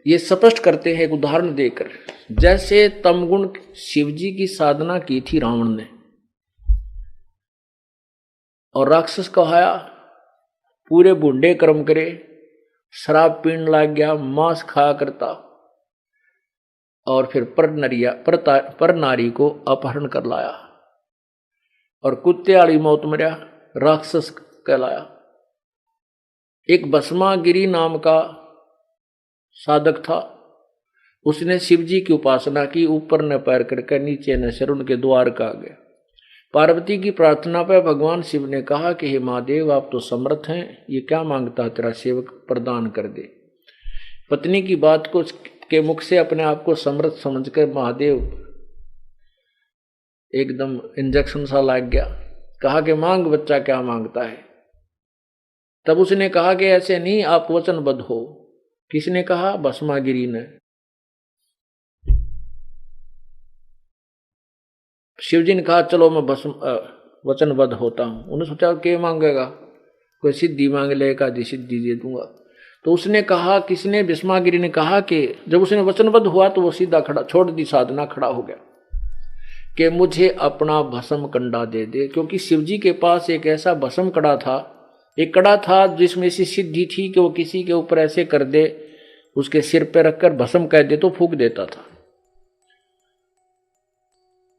ये स्पष्ट करते हैं एक उदाहरण देकर। जैसे तमगुण शिवजी की साधना की थी रावण ने और राक्षस कहाया, पूरे बूढ़े कर्म करे, शराब पीने लग गया, मांस खाया करता और फिर पर नारी को अपहरण कर लाया और कुत्ते वाली मौत मरा, राक्षस कहलाया। एक भस्मागिरी नाम का साधक था, उसने शिवजी की उपासना की, ऊपर न पैर करके नीचे न सिर, उनके द्वार का आगे। पार्वती की प्रार्थना पर भगवान शिव ने कहा कि हे महादेव, आप तो समर्थ हैं, ये क्या मांगता है तेरा सेवक, प्रदान कर दे। पत्नी की बात को के मुख से अपने आप को समर्थ समझकर महादेव एकदम इंजेक्शन सा लग गया। कहा कि मांग बच्चा, क्या मांगता है। तब उसने कहा कि ऐसे नहीं, आप वचनबद्ध हो। किसने कहा? भस्मागिरी ने। शिवजी ने कहा चलो मैं वचनबद्ध होता हूं। उन्होंने सोचा क्या मांगेगा, कोई सिद्धि मांग लेगा, आदि सिद्धि दे दूंगा। तो उसने कहा, किसने? भस्मागिरी ने कहा कि जब उसने वचनबद्ध हुआ तो वो सीधा खड़ा, छोड़ दी साधना, खड़ा हो गया कि मुझे अपना भस्म कंडा दे दे। क्योंकि शिवजी के पास एक ऐसा भस्म कड़ा था, एक कड़ा था जिसमें ऐसी सिद्धि थी कि वो किसी के ऊपर ऐसे कर दे, उसके सिर पे रखकर भस्म कह दे तो फूंक देता था।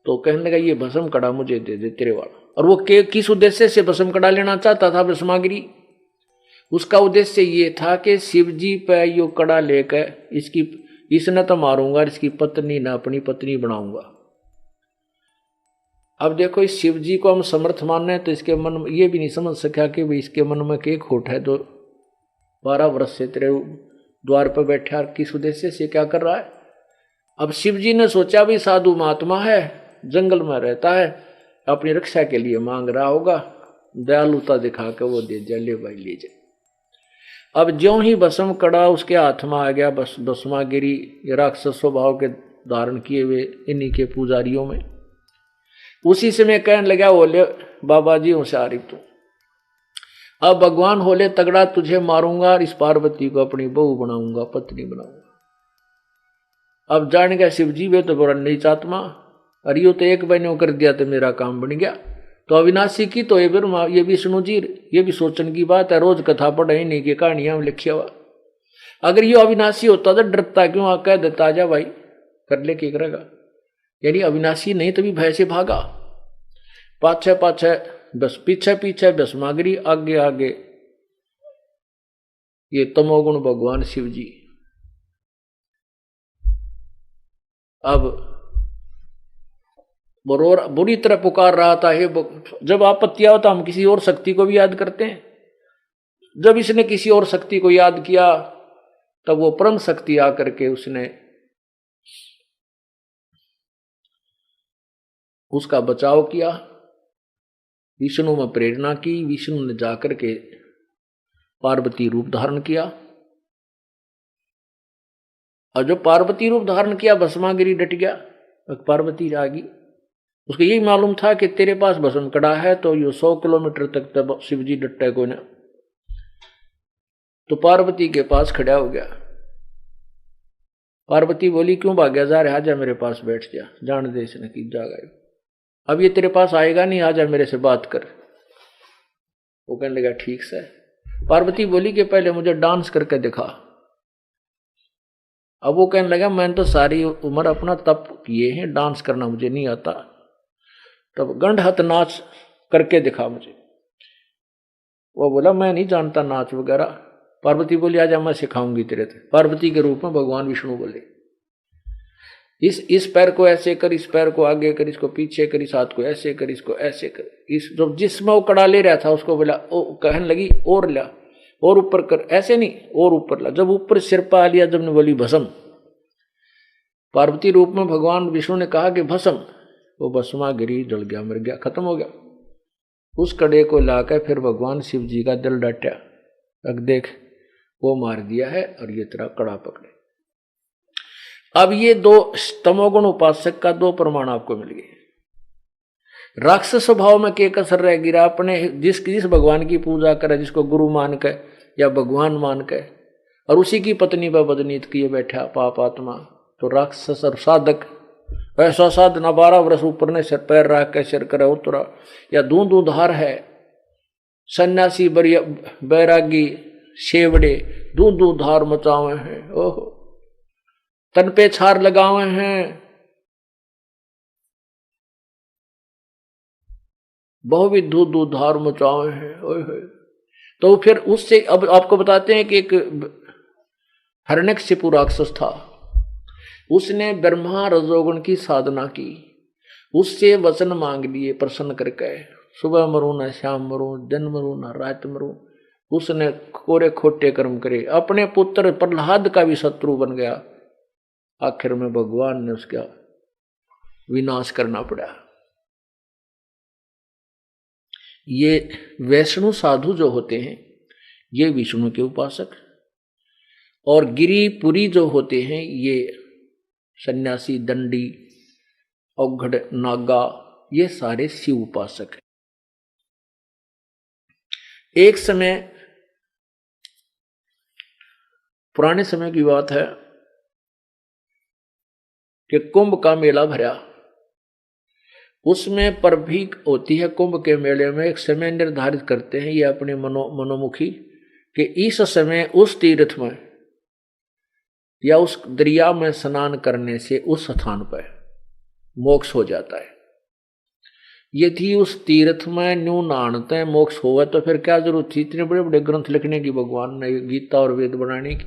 तो कहने लगा ये भस्म कड़ा मुझे दे दे तेरे वाला। और वो किस उद्देश्य से भस्म कड़ा लेना चाहता था भस्मागिरी? उसका उद्देश्य ये था कि शिवजी पे यो कड़ा लेकर इसने तो मारूंगा, इसकी पत्नी ना अपनी पत्नी बनाऊंगा। अब देखो, इस शिवजी को हम समर्थ मानने हैं तो इसके मन में ये भी नहीं समझ सका कि भाई इसके मन में क्या खोट है, जो 12 वर्ष से तेरे द्वार पर बैठा, किस उद्देश्य से क्या कर रहा है। अब शिवजी ने सोचा भी साधु महात्मा है, जंगल में रहता है, अपनी रक्षा के लिए मांग रहा होगा, दयालुता दिखा के वो दे दिया, ले भाई ले जा। अब ज्यों ही भस्म कड़ा उसके हाथ में आ गया, बस भस्मागिरी राक्षस स्वभाव के धारण किए हुए इन्हीं के पुजारियों में, उसी से मैं कहने लगा, बोले बाबा जी होशियारी तू, अब भगवान होले तगड़ा, तुझे मारूंगा और इस पार्वती को अपनी बहू बनाऊंगा, पत्नी बनाऊंगा। अब जान गया शिवजी वे तो बड़ा नीच आत्मा, अरे यो तो एक बहनों कर दिया तो मेरा काम बन गया। तो अविनाशी की तो ये विष्णु जी, ये भी सोचने की बात है, रोज कथा पढ़े नहीं की कहानियां लिखिया हुआ। अगर यो अविनाशी होता तो डरता क्यों, आ कह देता जा भाई कर ले, क्या करेगा। यानी अविनाशी नहीं तभी भय से भागा, पाछे पाछे बस पीछे पीछे भस्मागिरी, आगे आगे ये तमोगुण भगवान शिव जी। अब बुरी तरह पुकार रहा था, हे जब आपत्ति हो तो हम किसी और शक्ति को भी याद करते हैं। जब इसने किसी और शक्ति को याद किया तब वो परम शक्ति आकर के उसने उसका बचाव किया, विष्णु में प्रेरणा की। विष्णु ने जाकर के पार्वती रूप धारण किया, और जो पार्वती रूप धारण किया भस्मागिरी डट गया। पार्वती जागी, उसको यही मालूम था कि तेरे पास भस्म कड़ा है तो ये 100 किलोमीटर तक तब शिवजी डटे को ना। तो पार्वती के पास खड़ा हो गया। पार्वती बोली क्यों भाग्या जा रहा, आजा मेरे पास बैठ जा, जान दे इसने की जागा, अब ये तेरे पास आएगा नहीं, आजा मेरे से बात कर। वो कहने लगा ठीक से। पार्वती बोली कि पहले मुझे डांस करके दिखा। अब वो कहने लगा मैंने तो सारी उम्र अपना तप किए हैं, डांस करना मुझे नहीं आता, तब गंड हाथ नाच करके दिखा मुझे। वो बोला मैं नहीं जानता नाच वगैरह। पार्वती बोली आजा मैं सिखाऊंगी तेरे से। पार्वती के रूप में भगवान विष्णु बोले इस पैर को ऐसे कर, इस पैर को आगे कर, इसको पीछे कर, इस हाथ को ऐसे कर, इसको ऐसे कर। इस जो जिसमें वो कड़ा ले रहा था उसको बोला, ओ कहने लगी और ला, और ऊपर कर, ऐसे नहीं और ऊपर ला। जब ऊपर सिर पा लिया, जब ने बोली भस्म, पार्वती रूप में भगवान विष्णु ने कहा कि भस्म, वो भस्मागिरी जल गया, मर गया, खत्म हो गया। उस कड़े को लाकर फिर भगवान शिव जी का दिल डांटा, अब देख वो मार दिया है और ये तेरा कड़ा पकड़े। अब ये दो तमोगुण उपासक का दो प्रमाण आपको मिल गए। राक्षस स्वभाव में के कसर रह गिरा, अपने जिस भगवान की पूजा करे, जिसको गुरु मान के या भगवान मान के, और उसी की पत्नी पर बदनीत किए बैठा पाप आत्मा। तो राक्षस और साधक ऐसा साधना 12 वर्ष ऊपर ने सिर पैर रख के सिर करे उतरा, या दूंधार है सन्यासी बैरागी शेवड़े दूंधार मचावे हैं, ओहो तन पे छार लगावे हैं, बहुविध दूंधार मचावे हैं। ओहे तो फिर उससे अब आपको बताते हैं कि एक हिरण्यकशिपु राक्षस था, उसने ब्रह्मा रजोगुण की साधना की, उससे वचन मांग लिए प्रसन्न करके, सुबह मरूं ना शाम मरूं, दिन मरूं ना रात मरूं। उसने कोरे खोटे कर्म करे, अपने पुत्र प्रहलाद का भी शत्रु बन गया। आखिर में भगवान ने उसका विनाश करना पड़ा। ये वैष्णु साधु जो होते हैं ये विष्णु के उपासक, और गिरिपुरी जो होते हैं ये सन्यासी दंडी औघड़ नागा, ये सारे शिव उपासक हैं। एक समय पुराने समय की बात है कि कुंभ का मेला भरा, उसमें परभी होती है। कुंभ के मेले में एक समय निर्धारित करते हैं ये अपने मनोमुखी कि इस समय उस तीर्थ में या उस दरिया में स्नान करने से उस स्थान पर मोक्ष हो जाता है। यदि उस तीर्थ में न्यू नहाते मोक्ष होगा तो फिर क्या जरूरत थी इतने बड़े बड़े ग्रंथ लिखने की, भगवान ने गीता और वेद बनाने की।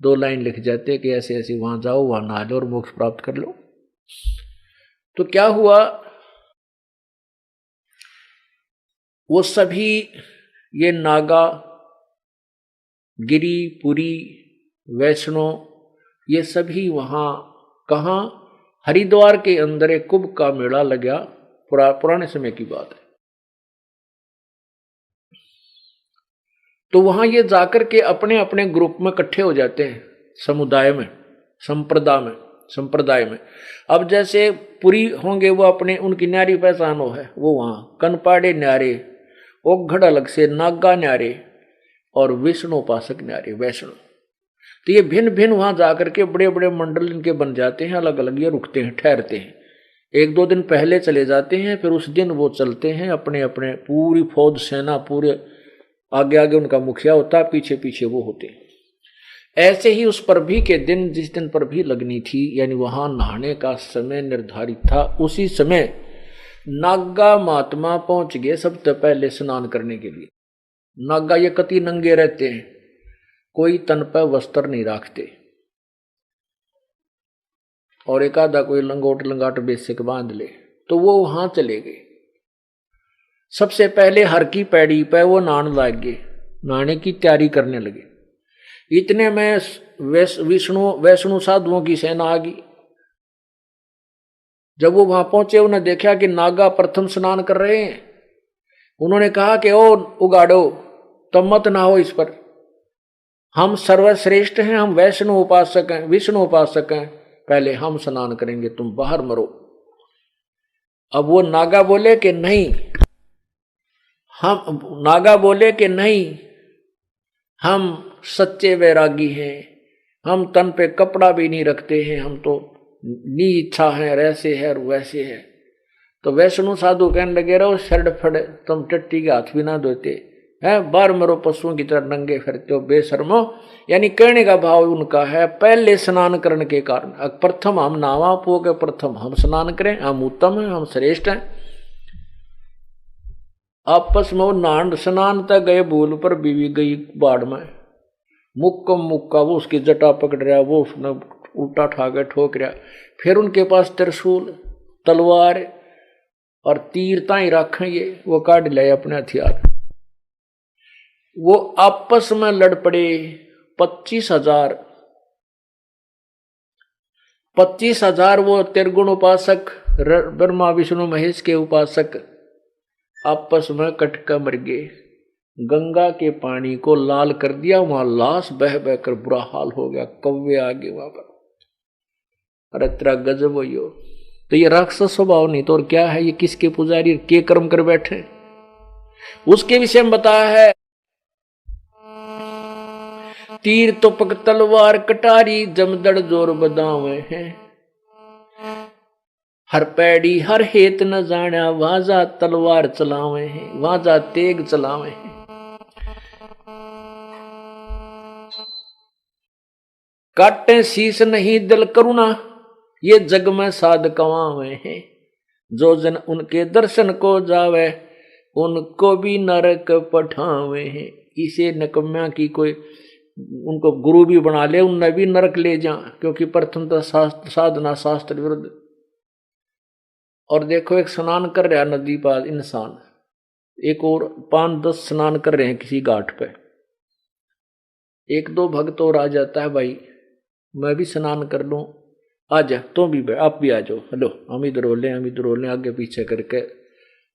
2 लाइन लिख जाते कि ऐसे ऐसे वहां जाओ, वहां नहा लो और मोक्ष प्राप्त कर लो। तो क्या हुआ, वो सभी ये नागा, गिरी, पुरी, वैष्णव, ये सभी वहां कहां, हरिद्वार के अंदर एक कुंभ का मेला लगा। पुराने समय की बात है। तो वहां ये जाकर के अपने अपने ग्रुप में इकट्ठे हो जाते हैं, समुदाय में, संप्रदाय में। अब जैसे पुरी होंगे वो अपने, उनकी न्यारी पहचान हो है, वो वहां कनपाड़े न्यारे, ओघड़ अलग से, नागा न्यारे और विष्णु उपासक न्यारे वैष्णव। तो ये भिन्न भिन्न वहां जाकर के बड़े बड़े मंडल इनके बन जाते हैं, अलग अलग ये रुकते हैं, ठहरते हैं। 1-2 दिन पहले चले जाते हैं, फिर उस दिन वो चलते हैं अपने अपने, पूरी फौज सेना, पूरे आगे आगे उनका मुखिया होता है, पीछे पीछे वो होते हैं। ऐसे ही उस परभी के दिन, जिस दिन परभी लगनी थी, यानी वहां नहाने का समय निर्धारित था, उसी समय नागा महात्मा पहुंच गए सबसे पहले स्नान करने के लिए। नागा ये कति नंगे रहते हैं, कोई तन पर वस्त्र नहीं रखते, और एक आधा कोई लंगाट बेसिक बांध ले। तो वो वहां चले गए, सबसे पहले हर की पैड़ी पे वो नहाने लग गए, नहाने की तैयारी करने लगे। इतने में वैष्णु साधुओं की सेना आ गई। जब वो वहां पहुंचे, उन्हें देखा कि नागा प्रथम स्नान कर रहे हैं। उन्होंने कहा कि ओ उगाड़ो, तुम मत नहाओ इस पर, हम सर्वश्रेष्ठ हैं, हम वैष्णु उपासक हैं, विष्णु उपासक हैं, पहले हम स्नान करेंगे, तुम बाहर मरो। अब वो नागा बोले कि नहीं, हम सच्चे वैरागी हैं, हम तन पे कपड़ा भी नहीं रखते हैं, हम तो नी इच्छा है, ऐसे है और वैसे है। तो वैष्णु साधु कहने लगे, रहो शर्ट फड़, तुम टट्टी के हाथ भी ना धोते हैं, बाहर मरो, पशुओं की तरह नंगे फिरते हो, बेशर्मो। यानी कहने का भाव उनका है, पहले स्नान करने के कारण प्रथम हम नावा पो के, प्रथम हम स्नान करें, हम उत्तम हैं, हम श्रेष्ठ हैं। आपस में वो नांड स्नान तक गए, भूल पर बीवी गई बाढ़ में, मुक्का वो उसकी जटा पकड़ रहा, वो उसने उल्टा ठा के ठोक रहा। फिर उनके पास त्रिशूल, तलवार और तीर ताई रखें, ये वो काट ले अपने हथियार। वो आपस में लड़ पड़े। 25,000 वो त्रिगुण उपासक, ब्रह्मा विष्णु महेश के उपासक आपस में कटका मर गए। गंगा के पानी को लाल कर दिया, वहां लाश बह बह कर बुरा हाल हो गया, कौवे आ गए वहां पर। अरे तेरा गजब हो यो। तो ये राक्षस स्वभाव नहीं तो और क्या है, ये किसके पुजारी के कर्म कर बैठे, उसके विषय में बताया है। तीर तुपक तलवार कटारी जमदड़ जोर बदावे हैं। हर पैड़ी हर हेत न जाना वाजा तलवार चलावे हैं, वाजा तेग चलावे हैं। काटे शीस नहीं दिल करुणा ये जग में साध कमावे हैं। जो जन उनके दर्शन को जावे उनको भी नरक पठावे हैं। इसे नकम्या की कोई उनको गुरु भी बना ले उनने भी नरक ले जा, क्योंकि प्रथम तो साधना शास्त्र विरुद्ध। और देखो एक स्नान कर रहा नदी पर इंसान, एक और 5-10 स्नान कर रहे हैं किसी घाट पे। एक दो भक्त और आ जाता है, भाई मैं भी स्नान कर लूं, आ जा तुम भी, आप भी आ जाओ, हेलो हम इधर रोलें आगे पीछे करके।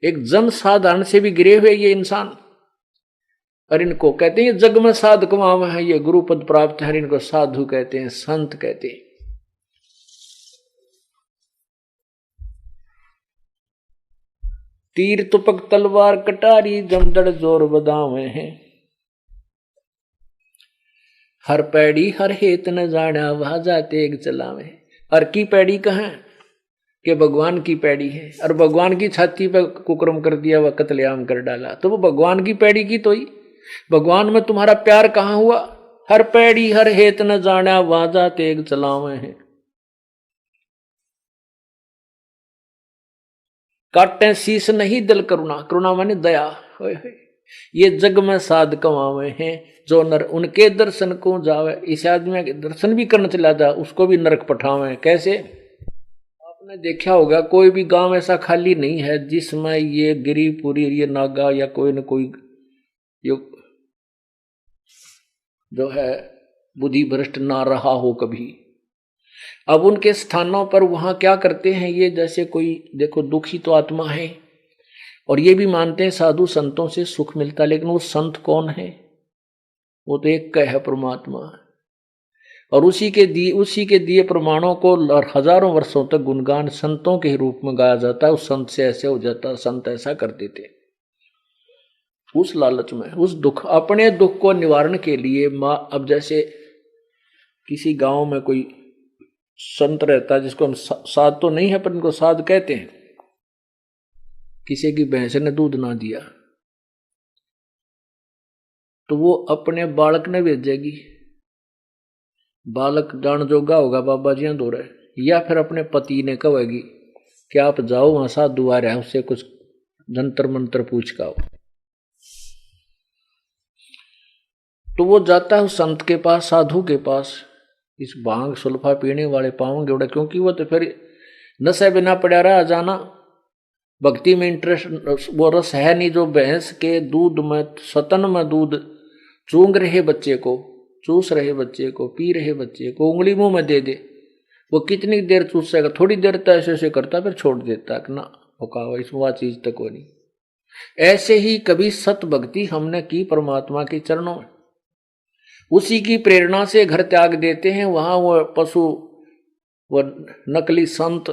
एक जन साधारण से भी गिरे हुए ये इंसान, और इनको कहते हैं जग में साध कमाव है, ये गुरु पद प्राप्त है, इनको साधु कहते हैं, संत कहते हैं। तीर तुपक तलवार कटारी जमदड़ जोर बदावे हैं। हर पैड़ी हर हेत न जाना वाजा तेग चलावे। हर की पैड़ी कहाँ कि भगवान की पैड़ी है, और भगवान की छाती पर कुकर्म कर दिया, वह कत्लेआम कर डाला, तो वो भगवान की पैड़ी की तो ही। भगवान में तुम्हारा प्यार कहाँ हुआ? हर पैड़ी हर हेत न जाना वाजा तेग चलावे हैं। काटे शीस नहीं दिल करुणा, करुणा माने दया, ये जग में साध कमावे हैं। जो नर उनके दर्शन को जावे, इस आदमी के दर्शन भी करने चला जा उसको भी नरक पठावे। कैसे? आपने देखा होगा कोई भी गांव ऐसा खाली नहीं है जिसमें ये गिरिपुरी, ये नागा या कोई न कोई जो है बुद्धि भ्रष्ट ना रहा हो कभी। अब उनके स्थानों पर वहां क्या करते हैं ये, जैसे कोई देखो दुखी तो आत्मा है और ये भी मानते हैं साधु संतों से सुख मिलता, लेकिन वो संत कौन है? वो तो एक का है, परमात्मा। और उसी के दिए प्रमाणों को हजारों वर्षों तक गुणगान संतों के रूप में गाया जाता है। उस संत से ऐसे हो जाता, संत ऐसा कर देते। उस लालच में, उस दुख, अपने दुख को निवारण के लिए अब जैसे किसी गांव में कोई संत रहता है जिसको हम साध तो नहीं है पर इनको साध कहते हैं। किसी की भैंस ने दूध ना दिया तो वो अपने बालक ने भेजेगी, बालक जान जोगा होगा बाबा जी दो रहे, या फिर अपने पति ने कहेगी कि आप जाओ वहां साधु आ रहा है उससे कुछ जंतर मंत्र पूछ का। तो वो जाता है उस संत के पास, साधु के पास। इस भांग सुल्फा पीने वाले पाओगे उड़ा, क्योंकि वो तो फिर नशे बिना पड़ा रहा जाना, भक्ति में इंटरेस्ट वो रस है नहीं जो भैंस के दूध में, सतन में दूध चूंग रहे बच्चे को, चूस रहे बच्चे को, पी रहे बच्चे को, उंगली मुंह में दे दे, वो कितनी देर चूसेगा? थोड़ी देर तक ऐसे ऐसे करता फिर छोड़ देता कि ना होगा इसमें वह चीज तक हो नहीं। ऐसे ही कभी सत भक्ति हमने की परमात्मा के चरणों में, उसी की प्रेरणा से घर त्याग देते हैं। वहां वो पशु, वो नकली संत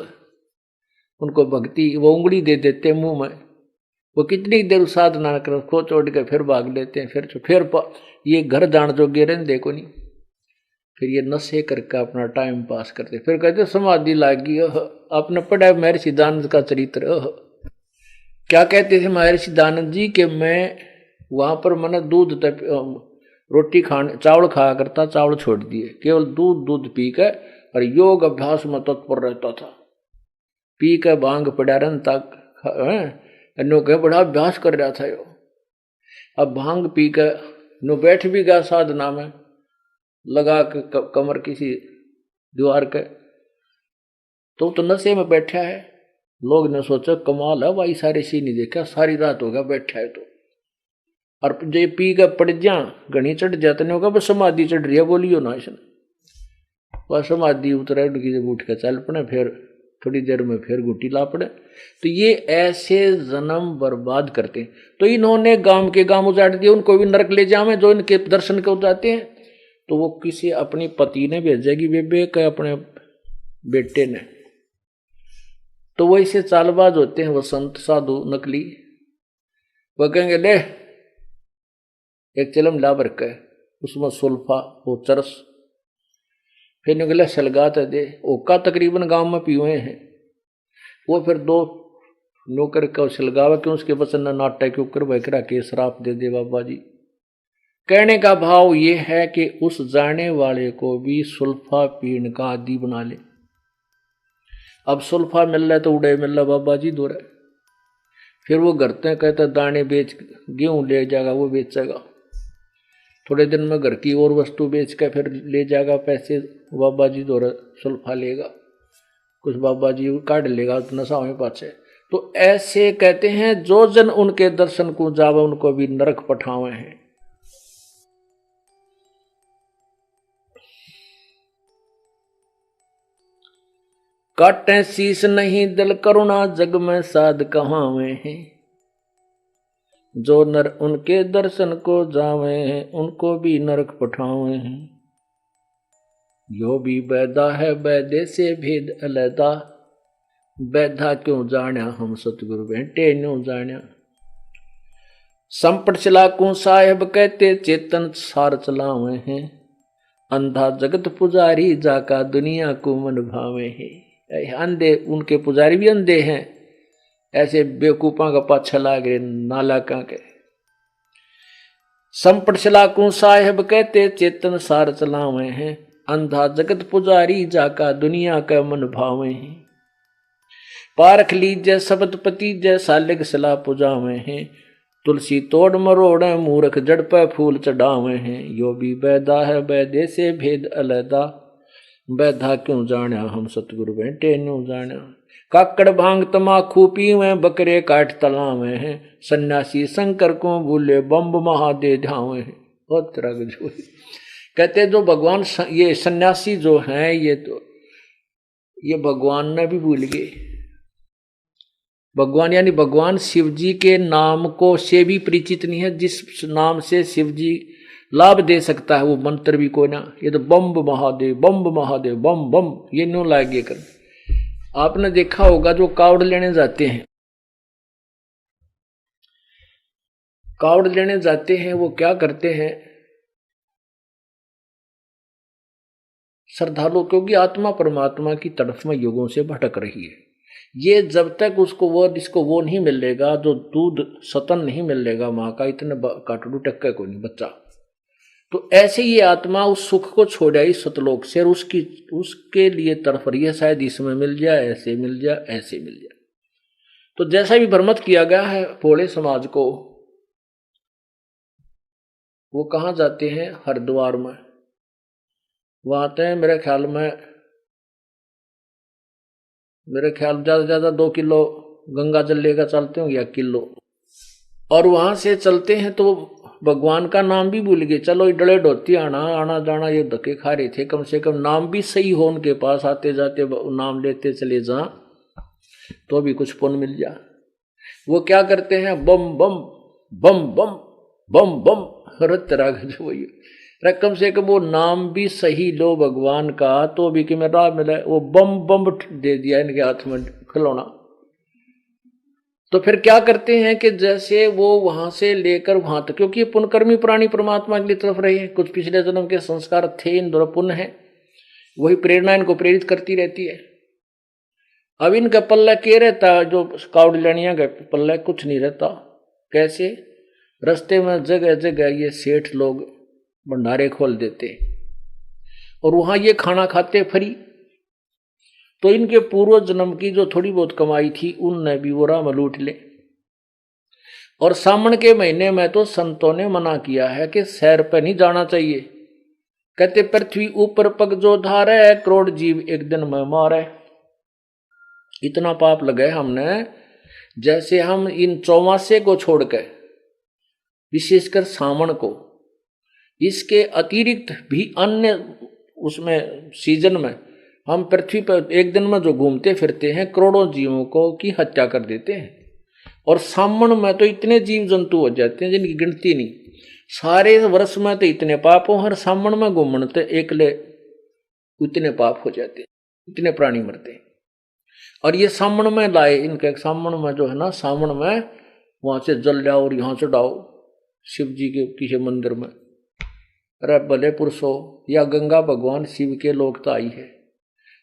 उनको भक्ति वो उंगली दे देते मुंह में, वो कितनी देर साधना कर खो छोड़ के फिर भाग लेते हैं। फिर ये घर जान जो गिरे देखो नहीं, फिर ये नशे करके अपना टाइम पास करते। फिर कहते समाधि लागी। आपने पढ़ा महर्षि दानंद का चरित्र। क्या कहते थे महर्षि दानंद जी कि मैं वहां पर मैंने दूध रोटी खाने चावल खाया करता, चावल छोड़ दिए, केवल दूध पी के और योग अभ्यास में तत्पर रहता था। पी के भांग पड़ा रहन तक नो के बड़ा अभ्यास कर रहा था यो। अब भांग पी के नो बैठ भी गया साधना में, लगा के कमर किसी दीवार के, तो नशे में बैठा है। लोग ने सोचा कमाल है भाई, सारे सी नहीं देखा, सारी रात होगा बैठा है। तो और जो पी के पड़ जा घनी चढ़ जाते नहीं होगा, बस समाधि चढ़ रही है, बोलियो ना इसने, वह समाधि उतरे उठ के चल पड़े, फिर थोड़ी देर में फिर गुटी ला पड़े। तो ये ऐसे जन्म बर्बाद करते हैं। तो इन्होंने गांव के गांव उजाड़ दिए, उनको भी नरक ले जावे जो इनके दर्शन को जाते हैं। तो वो किसी अपनी पति ने भेजेगी बेबे के अपने बेटे ने, तो वो इसे चालबाज होते हैं वो संत साधु नकली। वो कहेंगे ले एक चिलम ला बरक है, उसमें सुल्फा वो चरस। फिर निकले सलगात दे ओका तकरीबन गांव में पीए हैं। वो फिर 2 नौकर का सलगावा क्यों उसके बचन नाटक के ऊपर बकरा के श्राप दे दे बाबा जी। कहने का भाव ये है कि उस जाने वाले को भी सुल्फा पीने का आदि बना ले। अब सुल्फा मिल रहा है तो उड़े मिल रहा बाबा जी दो रहे। फिर वो करते कहते दाने बेच गेहूं ले जाएगा वो बेचेगा, थोड़े दिन में घर की और वस्तु बेच कर फिर ले जाएगा पैसे बाबा जी दो सुल्फा लेगा, कुछ बाबा जी काट लेगा नशा में पाछे। तो ऐसे कहते हैं जो जन उनके दर्शन को जावे उनको भी नरक पठावे हैं। काटे शीश नहीं दिल करुणा जग में साध कहावे हैं। जो नर उनके दर्शन को जावे हैं उनको भी नरक पठावे हैं। यो भी बैदा है बैदे से भेद अलैदा, बैधा क्यों जाण्या हम सतगुरु बेटे न्यों जाण्या। संपट चलाकू साहेब कहते चेतन सार चलावे हैं। अंधा जगत पुजारी जाका दुनिया को मन भावे हैं। अंधे उनके पुजारी भी अंधे हैं, ऐसे बेवकूफा का पाछा लाग रहे नालाका के। संपट चलाकू साहेब कहते चेतन सार चलावे हैं। अंधा जगत पुजारी जाका दुनिया का मन भावे हैं। पारख लीजय शब्द पति जय सालिग सला पुजावे हैं। तुलसी तोड़ मरोड़ मूर्ख जड़ पे फूल चढ़ावे हैं। यो भी बैदा है बैदे से भेद अलैदा, बैधा क्यों जाण्या हम सतगुरु बेटे न्यों जाण्या। काकड़ भांग तमाखू पीवे बकरे काट तलावे हैं। सन्यासी शंकर को भूले बम्ब महादे ध्यावे हैं। बहुत तरह जो कहते जो भगवान ये सन्यासी जो हैं ये भगवान ने भी भूल गए। भगवान यानी भगवान शिव जी के नाम को से भी परिचित नहीं है। जिस नाम से शिव जी लाभ दे सकता है वो मंत्र भी कोई ना। ये तो बम्ब महादेव बम बम ये न्यों लागे कर। आपने देखा होगा जो कावड़ लेने जाते हैं, कावड़ लेने जाते हैं वो क्या करते हैं श्रद्धालु, क्योंकि आत्मा परमात्मा की तरफ में युगों से भटक रही है। ये जब तक उसको वो नहीं मिलेगा, जो दूध सतन नहीं मिलेगा माँ का, इतने काटड़ू टक्का को नहीं बच्चा। तो ऐसे ये आत्मा उस सुख को छोड़ आई सतलोक से और उसके लिए तरफ रही है, शायद इसमें मिल जाए, ऐसे मिल जाए, ऐसे मिल जाए। तो जैसा भी भ्रमित किया गया है भोले समाज को, वो कहाँ जाते हैं हरिद्वार में, वहां आते हैं मेरे ख्याल ज्यादा से ज्यादा 2 किलो गंगा जल लेकर चलते होंगे या किलो, और वहां से चलते हैं तो भगवान का नाम भी भूल गए। चलो डले ढोती आना जाना ये धक्के खा रहे थे, कम से कम नाम भी सही हो उनके पास, आते जाते नाम लेते चले जा तो भी कुछ पुण्य मिल जा। वो क्या करते हैं बम बम बम बम बम बम वही कम से कम वो नाम भी सही लो भगवान का तो भी कि मैं राह मिला। वो बम बम दे दिया इनके हाथ में खिलौना। तो फिर क्या करते हैं कि जैसे वो वहां से लेकर वहां तक, क्योंकि ये पुण्यकर्मी प्राणी परमात्मा की तरफ रहे हैं, कुछ पिछले जन्म के संस्कार थे, इन दोनों पुण्य है, वही प्रेरणा इनको प्रेरित करती रहती है। अब इनका पल्ला क्या रहता, जो कावड़ लेनिया का पल्ला कुछ नहीं रहता। कैसे रास्ते में जगह जगह ये सेठ लोग भंडारे खोल देते और वहां ये खाना खाते फ्री। तो इनके पूर्व जन्म की जो थोड़ी बहुत कमाई थी उनने भी वो राम लूट ले। और सावन के महीने में तो संतों ने मना किया है कि सैर पर नहीं जाना चाहिए। कहते पृथ्वी ऊपर पग जो धारे, करोड़ जीव एक दिन में मारे। इतना पाप लगे हमने, जैसे हम इन चौमासे को छोड़कर विशेषकर सावन को, इसके अतिरिक्त भी अन्य उसमें सीजन में हम पृथ्वी पर एक दिन में जो घूमते फिरते हैं करोड़ों जीवों को की हत्या कर देते हैं। और सावन में तो इतने जीव जंतु हो जाते हैं जिनकी गिनती नहीं। सारे वर्ष में तो इतने पाप हो, हर सावन में घूमते एकले इतने पाप हो जाते हैं, इतने प्राणी मरते हैं। और ये सावन में लाए इनके, सावन में जो है ना, सावन में वहां से जल लाओ और यहाँ चढ़ाओ शिव जी के किसी मंदिर में, अरे भले पुरुषों, या गंगा भगवान शिव के लोकताई है,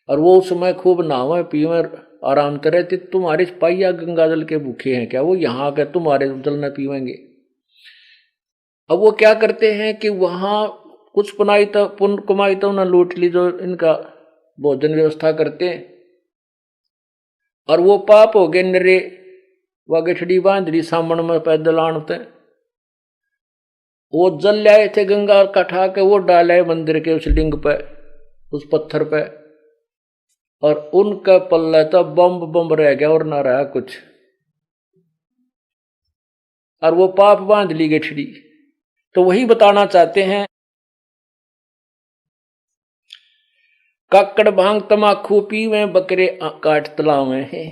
और वो उस समय खूब नहावे पीवे आराम करे, तो तुम्हारे सिपाही या गंगा जल के भूखे हैं क्या? वो यहाँ आकर तुम्हारे जल न पीवेंगे? अब वो क्या करते हैं कि वहां कुछ पुनाई तो पुण्य कमाई तो उन्हें लूट ली जो इनका भोजन व्यवस्था करते हैं, और वो पाप हो गए नरे व गठड़ी बांध ली सामण में पैदल आनते। वो जल लाए थे गंगा का ठा के, वो डाले मंदिर के उस लिंग पे, उस पत्थर पे, और उनका पल्ला तो बम्ब बम्ब रह गया और ना रहा कुछ, और वो पाप बांध ली गठड़ी। तो वही बताना चाहते हैं, काकड़ भांग तमाखू पीवे बकरे काट तलावे हैं,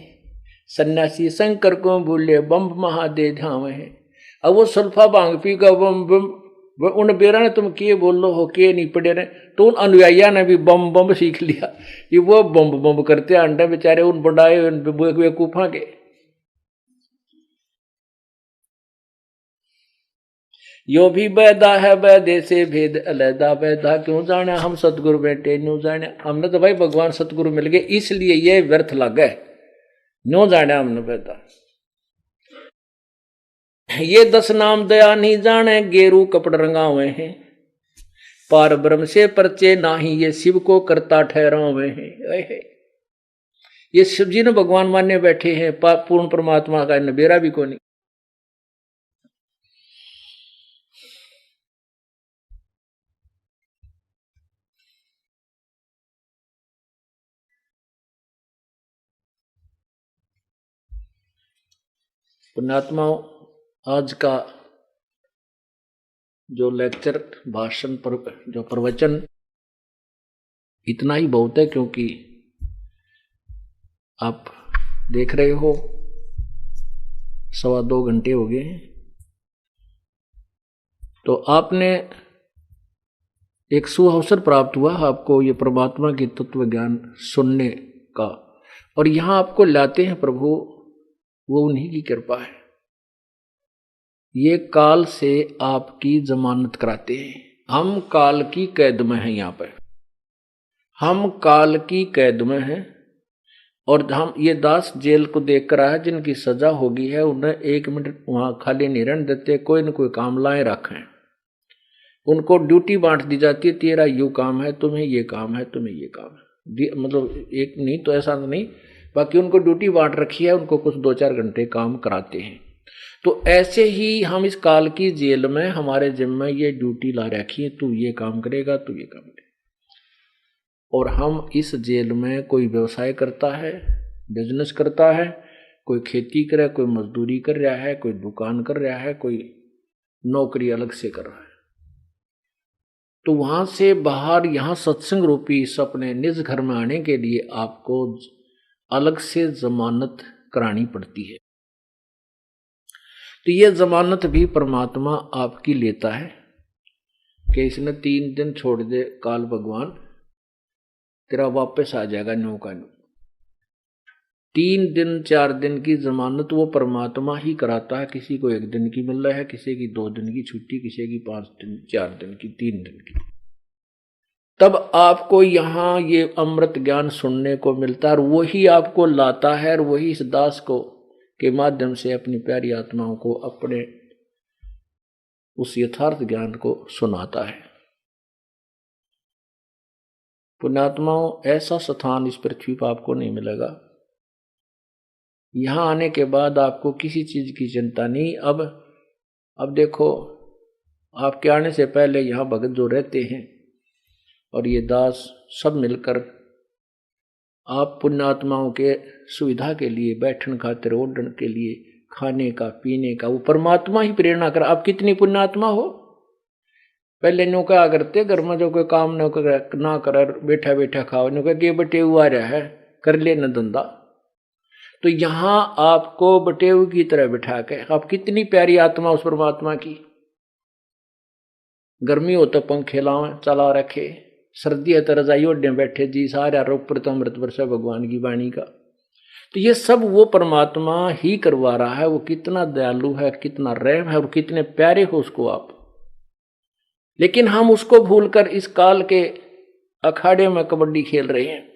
सन्यासी शंकर को भूले बम्ब महादे धावे हैं। अब वो सल्फा भांग पी का बम बम, उन बेरा ने तुम किए बोलो हो के नहीं पड़े रहे, तो उन अनुयायिया ने भी बम बम सीख लिया, ये वो बम बम करते अंडे बेचारे उन बढ़ाए बेवकूफा के। यो भी बैदा है बैदे से भेद अलैदा, बैदा क्यों जाने हम सतगुरु बेटे न्यू जाने। हमने तो भाई भगवान सतगुरु मिल गए इसलिए ये व्यर्थ लग गए, न्यू जाने हमने बैदा। ये 10 नाम दया नहीं जाने, गेरू कपड़ रंगावे हैं, पार ब्रह्म से परचे नाही, ये शिव को करता ठहरावे हैं। ये शिव जी ने भगवान माने बैठे हैं, पूर्ण परमात्मा का नबेरा भी को नहीं। पुण्यात्माओं, आज का जो लेक्चर भाषण पर जो प्रवचन इतना ही बहुत है, क्योंकि आप देख रहे हो 2.25 घंटे हो गए हैं। तो आपने एक सुअवसर प्राप्त हुआ आपको ये परमात्मा की तत्व ज्ञान सुनने का, और यहां आपको लाते हैं प्रभु, वो उन्हीं की कृपा है। ये काल से आपकी जमानत कराते हैं। हम काल की कैद में हैं, यहां पर हम काल की कैद में हैं, और हम ये दास जेल को देख कर आए जिनकी सजा होगी है, उन्हें 1 मिनट वहां खाली नहीं रहने देते, कोई न कोई काम लाए रखें। उनको ड्यूटी बांट दी जाती है, तेरा यू काम है, तुम्हें ये काम है, तुम्हें ये काम है, मतलब एक नहीं तो ऐसा नहीं, बाकी उनको ड्यूटी बांट रखी है, उनको कुछ 2-4 घंटे काम कराते हैं। तो ऐसे ही हम इस काल की जेल में हमारे जिम्मे ये ड्यूटी ला रखी है, तू ये काम करेगा, तू ये काम करेगा। और हम इस जेल में कोई व्यवसाय करता है, बिजनेस करता है, कोई खेती करे, कोई मजदूरी कर रहा है, कोई दुकान कर रहा है, कोई नौकरी अलग से कर रहा है। तो वहां से बाहर यहां सत्संग रूपी इस अपने निज घर में आने के लिए आपको अलग से जमानत करानी पड़ती है। तो ये जमानत भी परमात्मा आपकी लेता है कि इसने 3 दिन छोड़ दे काल भगवान, तेरा वापस आ जाएगा न्यू का न्यू। 3 दिन 4 दिन की जमानत वो परमात्मा ही कराता है। किसी को 1 दिन की मिल रहा है, किसी की 2 दिन की छुट्टी, किसी की 5 दिन, 4 दिन की, 3 दिन की। तब आपको यहाँ ये अमृत ज्ञान सुनने को मिलता है, और वही आपको लाता है, और वही इस दास को के माध्यम से अपनी प्यारी आत्माओं को अपने उस यथार्थ ज्ञान को सुनाता है। पुण्यात्माओं, ऐसा स्थान इस पृथ्वी पर आपको नहीं मिलेगा। यहां आने के बाद आपको किसी चीज की चिंता नहीं। अब देखो, आपके आने से पहले यहाँ भगत जो रहते हैं और ये दास सब मिलकर आप पुण्यात्माओं के सुविधा के लिए, बैठन खातिर, ओढ़न के लिए, खाने का, पीने का, वो परमात्मा ही प्रेरणा कर। आप कितनी पुण्यात्मा हो, पहले न्यू क्या करते, घर में जो कोई काम ना कर बैठा बैठा खाओ, न्यू के बटे हुआ रहा है, कर ले न धंधा। तो यहां आपको बटेऊ की तरह बिठा के, आप कितनी प्यारी आत्मा उस परमात्मा की। गर्मी हो तो पंखे लावे चला रखे, सर्दी है तो रजाई ओढ़े बैठे जी, सारा रोग प्रतमृत वर्षा भगवान की वाणी का। तो ये सब वो परमात्मा ही करवा रहा है। वो कितना दयालु है, कितना रहम है, और कितने प्यारे हो उसको आप। लेकिन हम उसको भूलकर इस काल के अखाड़े में कबड्डी खेल रहे हैं।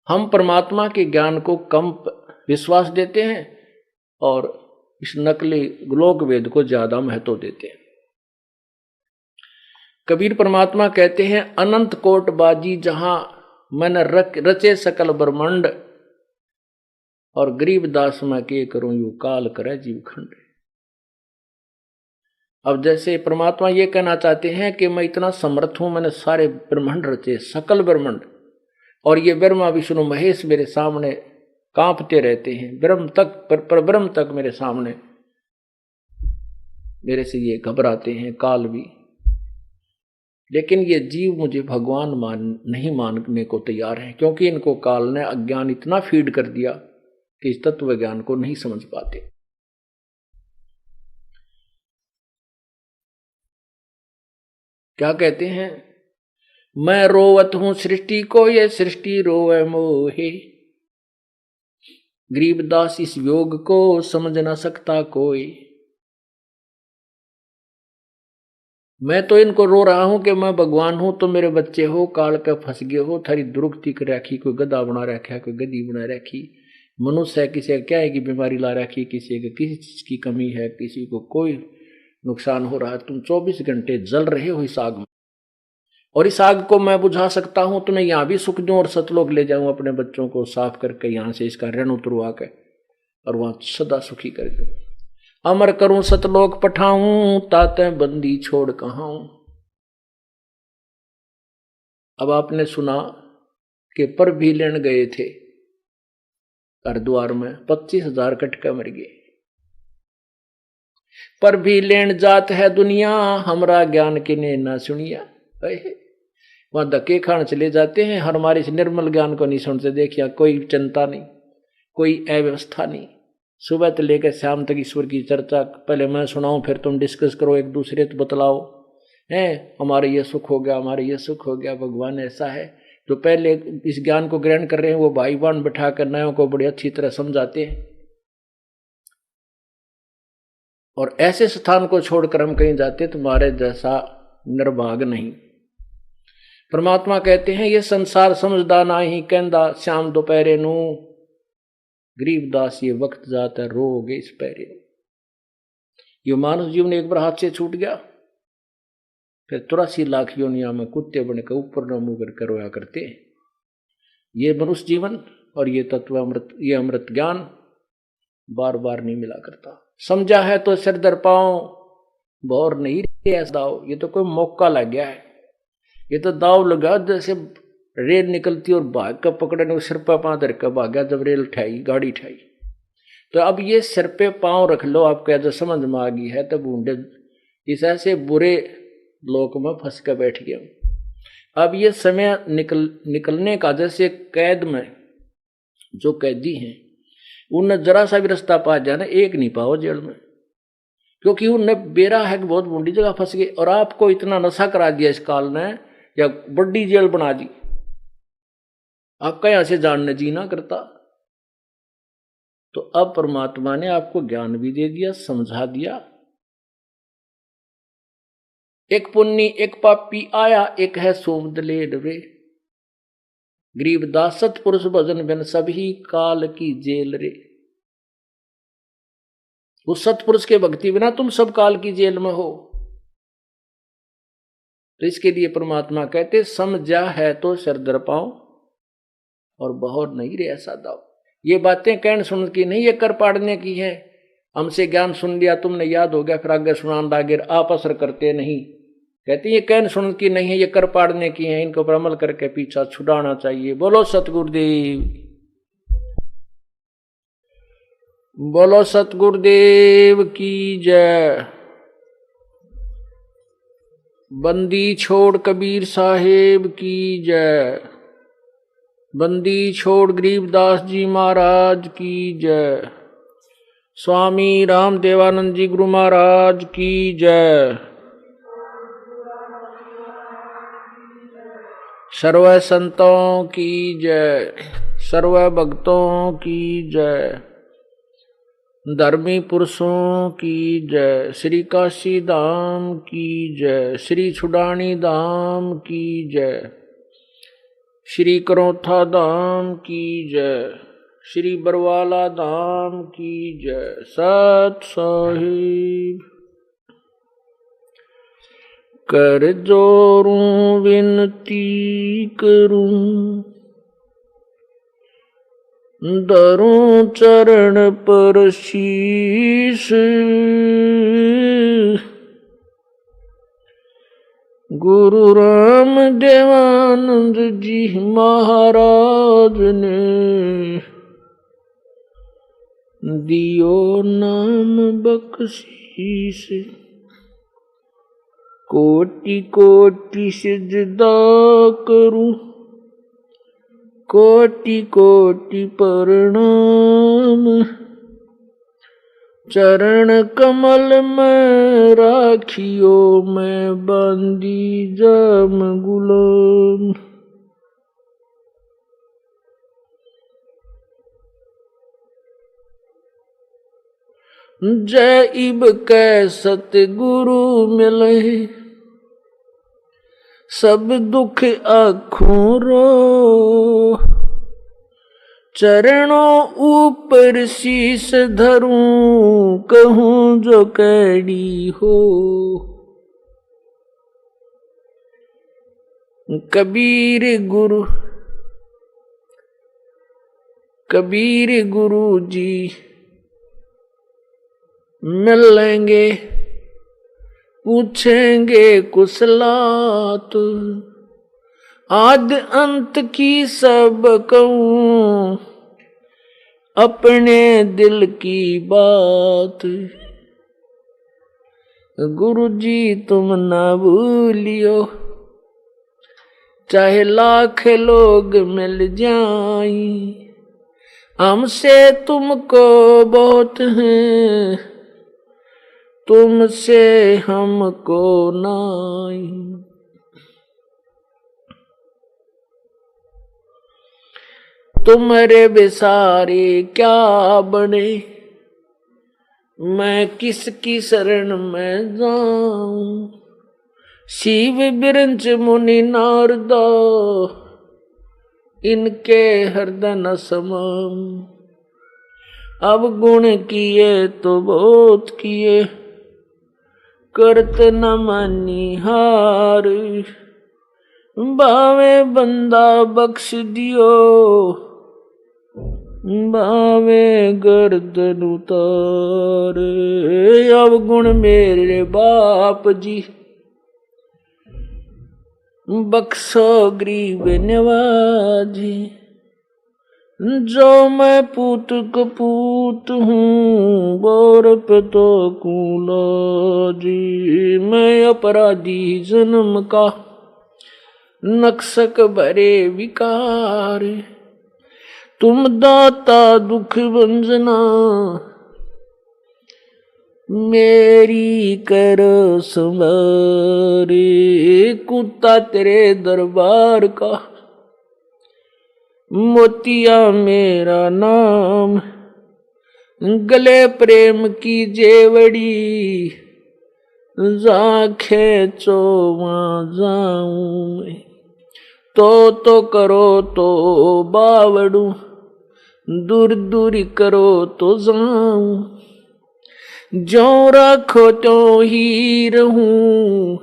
हम परमात्मा के ज्ञान को कम विश्वास देते हैं और इस नकली लोक वेद को ज्यादा महत्व देते हैं। कबीर परमात्मा कहते हैं, अनंत कोट बाजी जहां मन रचे सकल ब्रह्मांड, और गरीबदास मैं के करूं यू काल करे जीव खंड। अब जैसे परमात्मा ये कहना चाहते हैं कि मैं इतना समर्थ हूं, मैंने सारे ब्रह्मांड रचे, सकल ब्रह्मांड, और ये ब्रह्मा विष्णु महेश मेरे सामने कांपते रहते हैं, ब्रह्म तक पर ब्रह्म तक मेरे सामने, मेरे से ये घबराते हैं, काल भी। लेकिन ये जीव मुझे भगवान नहीं मानने को तैयार है, क्योंकि इनको काल ने अज्ञान इतना फीड कर दिया कि इस तत्व ज्ञान को नहीं समझ पाते। क्या कहते हैं, मैं रोवत हूं सृष्टि को, ये सृष्टि रोवे मोहे, गरीबदास इस योग को समझ ना सकता कोई। मैं तो इनको रो रहा हूं कि मैं भगवान हूं, तो मेरे बच्चे हो, काल पे फंस गए हो, थारी दुरुक्ति कर रखी, कोई गधा बना रखा है, कोई गधी बना रखी। मनुष्य है, किसी का क्या है कि बीमारी ला रखी, किसी को किसी चीज की कमी है, किसी को कोई नुकसान हो रहा है। तुम 24 घंटे जल रहे हो इस आग में, और इस आग को मैं बुझा सकता हूं, तुम्हें यहां भी सुख दूं और सतलोक ले जाऊं, अपने बच्चों को साफ करके यहां से इसका ऋण उतरवा के और वहां सदा सुखी कर दूं। अमर करूं सतलोक पठाऊं, ताते बंदी छोड़ कहां। अब आपने सुना कि पर भी लेन गए थे हरिद्वार में, 25,000 कटके मर गए। पर भी लेन जात है दुनिया, हमरा ज्ञान किने ना सुनिया। वहां धक्के खान चले जाते हैं, हमारे इस निर्मल ज्ञान को नहीं सुनते। देखिए, कोई चिंता नहीं, कोई अव्यवस्था नहीं, सुबह से लेकर शाम तक ईश्वर की चर्चा, पहले मैं सुनाऊं फिर तुम डिस्कस करो, एक दूसरे को बतलाओ, है हमारे ये सुख हो गया, हमारे ये सुख हो गया, भगवान ऐसा है। जो पहले इस ज्ञान को ग्रहण कर रहे हैं वो भाई बहन बैठा कर नयों को बड़ी अच्छी तरह समझाते हैं। और ऐसे स्थान को छोड़कर हम कहीं जाते तुम्हारे जैसा निर्भाग नहीं। परमात्मा कहते हैं, ये संसार समझदा ना ही कहंदा, शाम दोपहरे नू गरीबदास ये वक्त जाता रोगे इस पैरे। ये मानव जीवन एक बार हाथ से छूट गया, फिर 83 लाख योनिया में कुत्ते बनकर ऊपर न मुंह कर रोया करते हैं। ये मनुष्य जीवन और ये तत्व अमृत, ये अमृत ज्ञान बार बार नहीं मिला करता। समझा है तो सिर दर पाओ, भौर नहीं रहे ऐसा दाव। ये तो कोई मौका लग गया है, ये तो दाव लगा जैसे रेल निकलती और भाग का पकड़ने को सिर पे पांव धर कर भागा, जब रेल उठाई, गाड़ी उठाई। तो अब ये सिर पे पांव रख लो, आपको जब समझ में आ गई है, तब बूढ़े इस ऐसे बुरे लोक में फंस कर बैठ गए। अब ये समय निकलने का, जैसे कैद में जो कैदी हैं उन्हें जरा सा भी रास्ता पा जाना, एक नहीं पाओ जेल में, क्योंकि उन्हें बेरा है कि बहुत बूढ़ी जगह फंस गए। और आपको इतना नशा करा दिया इस काल ने, या बड़ी जेल बना दी, आपका यहां से जानने जीना करता। तो अब परमात्मा ने आपको ज्ञान भी दे दिया, समझा दिया। एक पुण्य एक पापी आया, एक है सोम दलेर रे, गरीबदास सतपुरुष भजन बिन सभी काल की जेल रे। उस सतपुरुष के भक्ति बिना तुम सब काल की जेल में हो। तो इसके लिए परमात्मा कहते, समझा है तो सिर दर पाओ और बहुत नहीं रे ऐसा दाव। ये बातें कहने सुन की नहीं, ये कर पाड़ने की है। हमसे ज्ञान सुन लिया तुमने, याद हो गया, फिर आगे सुनान लागे, आप असर करते नहीं। कहते ये कहने सुन की नहीं है, ये कर पाड़ने की है, इनको पर अमल करके पीछा छुड़ाना चाहिए। बोलो सतगुरुदेव, बोलो सतगुरुदेव की जय। बंदी छोड़ कबीर साहेब की जय। बंदी छोड़ गरीबदास जी महाराज की जय। स्वामी राम देवानंद जी गुरु महाराज की जय। सर्व संतों की जय, सर्व भक्तों की जय। धर्मी पुरुषों की जय, श्री काशी धाम की जय, श्री छुडानी धाम की जय, श्री करौथा धाम की जय, श्री बरवाला धाम की जय। सत साहिब कर जोरूं विनती करूं, धरूं चरण पर शीश, गुरु राम देवानंद जी महाराज ने दियो नाम बख्शीश। कोटि कोटि सिजदा करूं, कोटि कोटि प्रणाम, चरण कमल में राखियो मैं बांधी जाम गुलाम। जय इब कै सतगुरु मिले, सब दुख आँखों रो, चरणों ऊपर शीस धरूं, कहूं जो कैडी हो। कबीर गुरु जी मिलेंगे, पूछेंगे कुशलात, आद अंत की सब कहूं, अपने दिल की बात। गुरु जी तुम ना भूलियो, चाहे लाख लोग मिल जाएं, हमसे तुमको बहुत है, तुमसे हमको नाई। तुम्हारे बेसारे क्या बने, मैं किसकी शरण में जाऊं। शिव बिरंच मुनि नारदा, इनके हृदय न समाम। अब गुण किए तो बहुत किए, करत न मानी हार। बावे बंदा बख्श दियो, बावे गर्दन उतार। अब गुण मेरे बाप जी, बख्शो गरीब नवाजी। जो मैं पूत कपूत हूँ, बोर पे तो कूला जी। मैं अपराधी जन्म का, नक्सक भरे विकार। तुम दाता दुख भंजना, मेरी करो संवारे। कुत्ता तेरे दरबार का, मोतिया मेरा नाम। गले प्रेम की जेवड़ी, जा खेचो वहाँ जाऊं मैं। तो करो तो बावड़ू, दूर दूर करो तो जाऊं। जो रखो तो ही रहूं,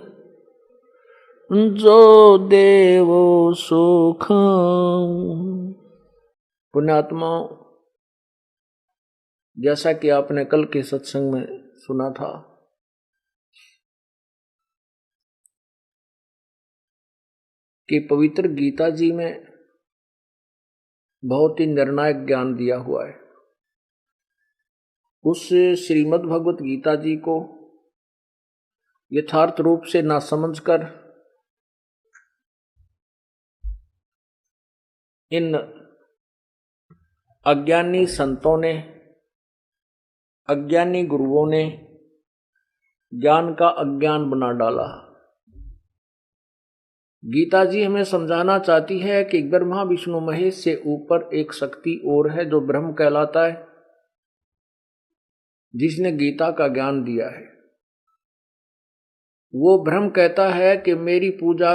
जो देवो सो खाऊं। पुण्यात्माओं, जैसा कि आपने कल के सत्संग में सुना था, कि पवित्र गीता जी में बहुत ही निर्णायक ज्ञान दिया हुआ है। उस श्रीमद् भगवत गीता जी को यथार्थ रूप से ना समझकर इन अज्ञानी संतों ने, अज्ञानी गुरुओं ने ज्ञान का अज्ञान बना डाला। गीता जी हमें समझाना चाहती है कि ब्रह्मा विष्णु महेश से ऊपर एक शक्ति और है जो ब्रह्म कहलाता है। जिसने गीता का ज्ञान दिया है, वो ब्रह्म कहता है कि मेरी पूजा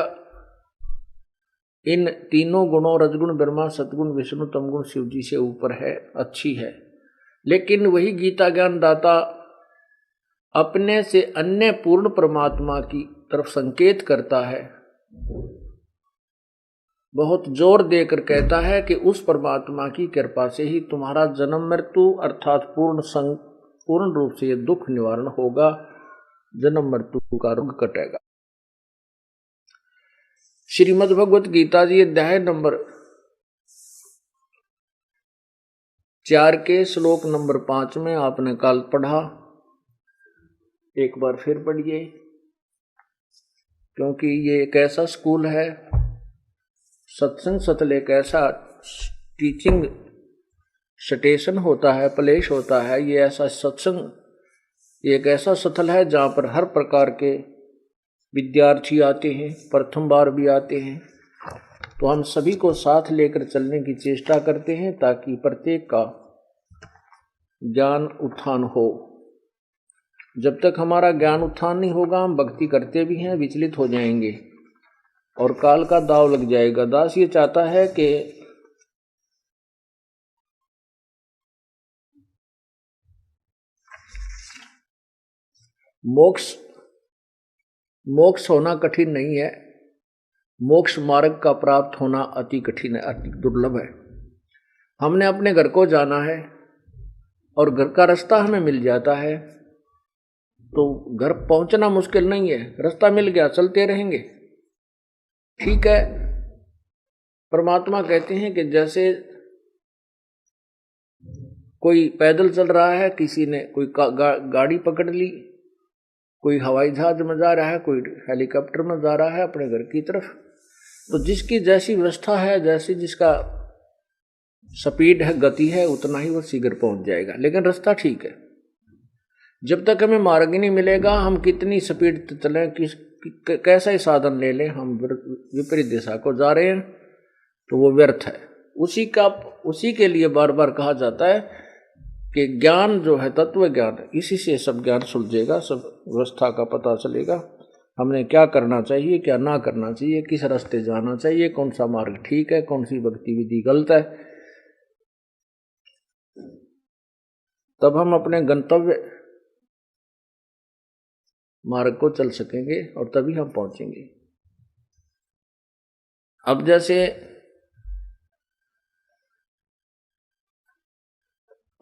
इन तीनों गुणों रजगुण ब्रह्मा सतगुण विष्णु तमगुण शिव जी से ऊपर है, अच्छी है। लेकिन वही गीता ज्ञान दाता अपने से अन्य पूर्ण परमात्मा की तरफ संकेत करता है, बहुत जोर देकर कहता है कि उस परमात्मा की कृपा से ही तुम्हारा जन्म मृत्यु अर्थात पूर्ण रूप से ये दुख निवारण होगा, जन्म मृत्यु का रोग कटेगा। श्रीमद् भगवत गीता जी अध्याय नंबर 4 के श्लोक नंबर 5 में आपने कल पढ़ा, एक बार फिर पढ़िए, क्योंकि ये एक ऐसा स्कूल है, सत्संग सतल एक ऐसा टीचिंग स्टेशन होता है, प्लेस होता है, ये ऐसा सत्संग एक ऐसा स्थल है जहाँ पर हर प्रकार के विद्यार्थी आते हैं, प्रथम बार भी आते हैं। तो हम सभी को साथ लेकर चलने की चेष्टा करते हैं ताकि प्रत्येक का ज्ञान उत्थान हो। जब तक हमारा ज्ञान उत्थान नहीं होगा, हम भक्ति करते भी हैं, विचलित हो जाएंगे और काल का दाव लग जाएगा। दास ये चाहता है कि मोक्ष होना कठिन नहीं है, मोक्ष मार्ग का प्राप्त होना अति कठिन है, अति दुर्लभ है। हमने अपने घर को जाना है और घर का रास्ता हमें मिल जाता है तो घर पहुंचना मुश्किल नहीं है, रास्ता मिल गया, चलते रहेंगे, ठीक है। परमात्मा कहते हैं कि जैसे कोई पैदल चल रहा है, किसी ने कोई गाड़ी पकड़ ली, कोई हवाई जहाज में जा रहा है, कोई हेलीकॉप्टर में जा रहा है अपने घर की तरफ, तो जिसकी जैसी व्यवस्था है, जैसी जिसका स्पीड है, गति है, उतना ही वो शीघ्र पहुंच जाएगा। लेकिन रास्ता ठीक है। जब तक हमें मार्ग ही नहीं मिलेगा, हम कितनी स्पीड चलें, कैसा ही साधन ले लें, हम विपरीत दिशा को जा रहे हैं तो वो व्यर्थ है। उसी के लिए बार बार कहा जाता है कि ज्ञान जो है, तत्व ज्ञान, इसी से सब ज्ञान सुलझेगा, सब व्यवस्था का पता चलेगा, हमने क्या करना चाहिए, क्या ना करना चाहिए, किस रास्ते जाना चाहिए, कौन सा मार्ग ठीक है, कौन सी भक्ति विधि गलत है। तब हम अपने गंतव्य मार्ग को चल सकेंगे और तभी हम पहुंचेंगे। अब जैसे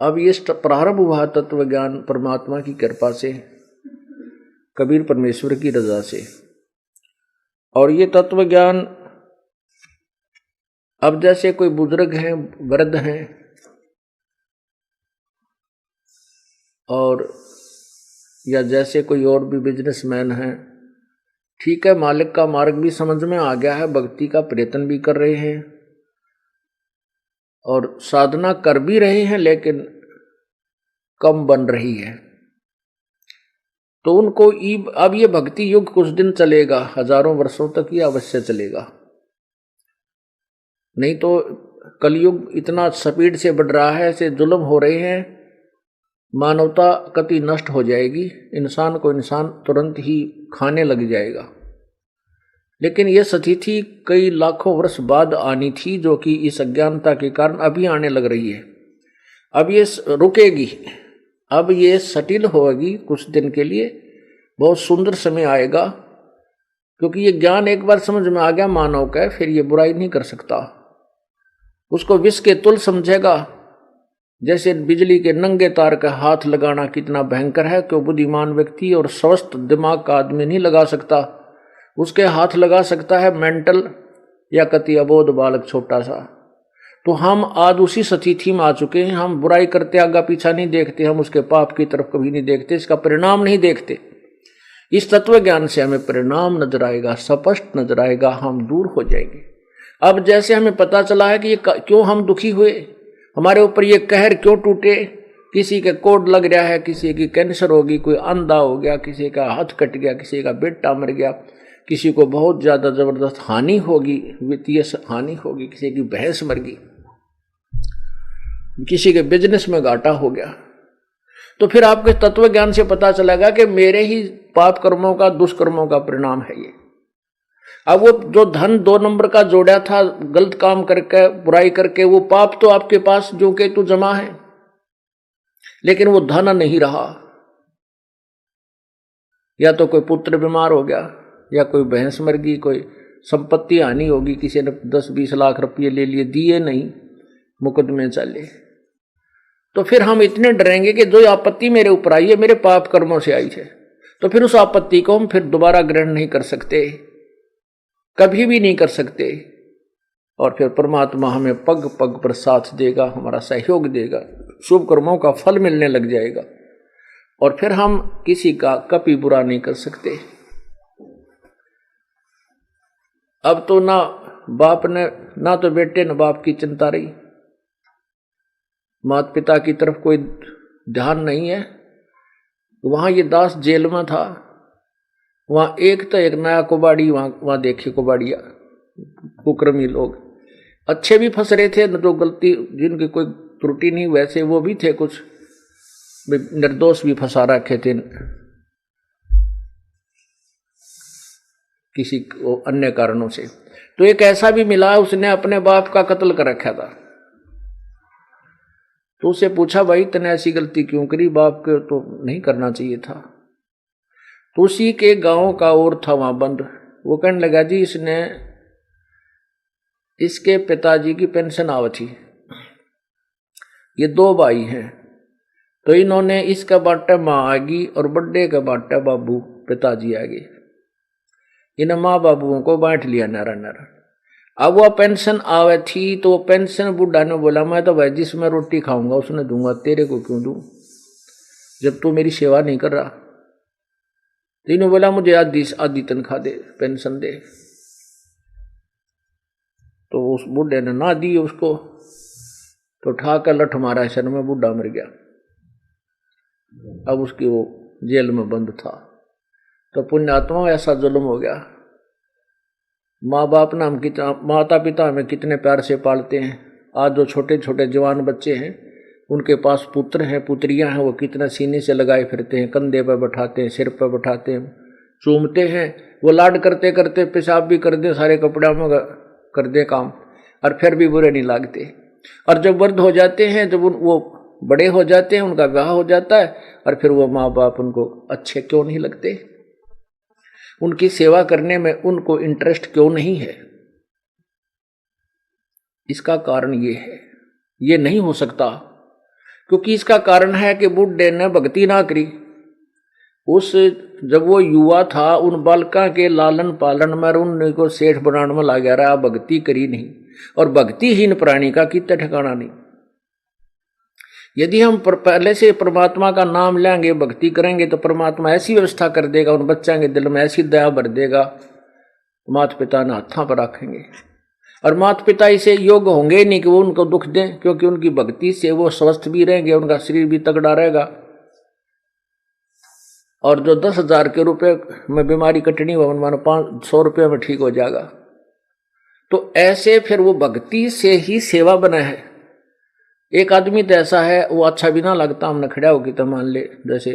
अब ये प्रारंभ हुआ तत्व ज्ञान परमात्मा की कृपा से, कबीर परमेश्वर की रजा से, और ये तत्व ज्ञान अब जैसे कोई बुजुर्ग हैं, वृद्ध हैं और या जैसे कोई और भी बिजनेसमैन हैं, ठीक है, मालिक का मार्ग भी समझ में आ गया है, भक्ति का प्रयत्न भी कर रहे हैं और साधना कर भी रहे हैं, लेकिन कम बन रही है। तो उनको अब ये भक्ति युग कुछ दिन चलेगा, हजारों वर्षों तक ये अवश्य चलेगा, नहीं तो कलयुग इतना स्पीड से बढ़ रहा है, ऐसे जुल्म हो रहे हैं, मानवता कति नष्ट हो जाएगी, इंसान को इंसान तुरंत ही खाने लग जाएगा। लेकिन यह स्थिति कई लाखों वर्ष बाद आनी थी, जो कि इस अज्ञानता के कारण अभी आने लग रही है। अब ये रुकेगी, अब ये सटिल होगी कुछ दिन के लिए, बहुत सुंदर समय आएगा, क्योंकि ये ज्ञान एक बार समझ में आ गया मानव का, फिर ये बुराई नहीं कर सकता, उसको विष के तुल समझेगा। जैसे बिजली के नंगे तार का हाथ लगाना कितना भयंकर है, क्यों बुद्धिमान व्यक्ति और स्वस्थ दिमाग का आदमी नहीं लगा सकता, उसके हाथ लगा सकता है मेंटल या कति अबोध बालक छोटा सा। तो हम आज उसी स्थिति में आ चुके हैं, हम बुराई करते आगा पीछा नहीं देखते, हम उसके पाप की तरफ कभी नहीं देखते, इसका परिणाम नहीं देखते। इस तत्व ज्ञान से हमें परिणाम नजर आएगा, स्पष्ट नजर आएगा, हम दूर हो जाएंगे। अब जैसे हमें पता चला है कि ये क्यों हम दुखी हुए, हमारे ऊपर ये कहर क्यों टूटे, किसी के कोड लग रहा है, किसी की कैंसर होगी, कोई अंधा हो गया, किसी का हाथ कट गया, किसी का बेटा मर गया, किसी को बहुत ज़्यादा ज़बरदस्त हानि होगी, वित्तीय हानि होगी, किसी की भैंस मर गई, किसी के बिजनेस में घाटा हो गया। तो फिर आपके तत्व ज्ञान से पता चलेगा कि मेरे ही पाप कर्मों का, दुष्कर्मों का परिणाम है ये। अब वो जो धन 2 नंबर का जोड़ा था गलत काम करके, बुराई करके, वो पाप तो आपके पास जो के तो जमा है, लेकिन वो धन नहीं रहा। या तो कोई पुत्र बीमार हो गया, या कोई भैंस मर गई, कोई संपत्ति हानि होगी, किसी ने 10-20 लाख रुपये ले लिए, दिए नहीं, मुकदमे चले। तो फिर हम इतने डरेंगे कि जो आपत्ति मेरे ऊपर आई है मेरे पाप कर्मों से आई है, तो फिर उस आपत्ति को हम फिर दोबारा ग्रहण नहीं कर सकते, कभी भी नहीं कर सकते। और फिर परमात्मा हमें पग पग पर साथ देगा, हमारा सहयोग देगा, शुभ कर्मों का फल मिलने लग जाएगा, और फिर हम किसी का कभी बुरा नहीं कर सकते। अब तो ना बाप ने, ना तो बेटे न बाप की चिंता रही, माता पिता की तरफ कोई ध्यान नहीं है। वहां ये दास जेल में था, वहां एक तो एक नया कुबाड़ी, वहां देखे कुबाड़िया, कुकर्मी लोग अच्छे भी फंस रहे थे, जो गलती जिनकी कोई त्रुटि नहीं वैसे वो भी थे, कुछ निर्दोष भी फंसा रखे थे किसी को अन्य कारणों से। तो एक ऐसा भी मिला, उसने अपने बाप का कत्ल कर रखा था। तो उसे पूछा, भाई तने ऐसी गलती क्यों करी, बाप के तो नहीं करना चाहिए था। तो उसी के गांव का और था वहां बंद, वो कहने लगा, जी इसके पिताजी की पेंशन आव थी, ये 2 भाई हैं, तो इन्होंने इसका बाटा माँ आएगी और बड्डे का बाटा बाबू पिताजी आएगी, इन माँ बाबुओं को बांट लिया नारा नारा। अब वह पेंशन आवे थी, तो पेंशन बुढ़ा ने बोला, मैं तो भाई जिसमें रोटी खाऊंगा उसने दूंगा, तेरे को क्यों दूं जब तू मेरी सेवा नहीं कर रहा। तो इन्होंने बोला, मुझे आधी तनख्वाह दे, पेंशन दे। तो उस बुढ़े ने ना दी उसको, तो उठाकर लठ मारा सर में, बुढ़ा मर गया। अब उसकी वो जेल में बंद था। तो पुण्यात्मा ऐसा जुल्म हो गया। माँ बाप ना हम कितना, माता पिता हमें कितने प्यार से पालते हैं। आज जो छोटे छोटे जवान बच्चे हैं, उनके पास पुत्र हैं, पुत्रियां हैं, वो कितना सीने से लगाए फिरते हैं, कंधे पर बैठाते हैं, सिर पर बैठाते हैं, चूमते हैं। वो लाड करते करते पेशाब भी कर दे, सारे कपड़ों में कर दे काम, और फिर भी बुरे नहीं लगते। और जब वृद्ध हो जाते हैं, जब वो बड़े हो जाते हैं, उनका विवाह हो जाता है, और फिर वो माँ बाप उनको अच्छे क्यों नहीं लगते, उनकी सेवा करने में उनको इंटरेस्ट क्यों नहीं है। इसका कारण ये है, ये नहीं हो सकता, क्योंकि इसका कारण है कि बुढ़े ने भक्ति ना करी। उस जब वो युवा था, उन बालका के लालन पालन में उनको सेठ बनाने में लग रहा, भक्ति करी नहीं। और भक्तिहीन प्राणी का कितना ठिकाना नहीं। यदि हम पहले से परमात्मा का नाम लेंगे, भक्ति करेंगे, तो परमात्मा ऐसी व्यवस्था कर देगा, उन बच्चों के दिल में ऐसी दया भर देगा, माता पिता ने हाथों पर रखेंगे। और माता पिता इसे योग्य होंगे ही नहीं कि वो उनको दुख दें, क्योंकि उनकी भक्ति से वो स्वस्थ भी रहेंगे, उनका शरीर भी तगड़ा रहेगा। और जो 10,000 के रुपए में बीमारी कटनी हो, मानो 500 रुपये में ठीक हो जाएगा। तो ऐसे फिर वो भक्ति से ही सेवा बना है। एक आदमी तो ऐसा है, वो अच्छा भी ना लगता, हमने खड़ा होगी तो मान ले जैसे,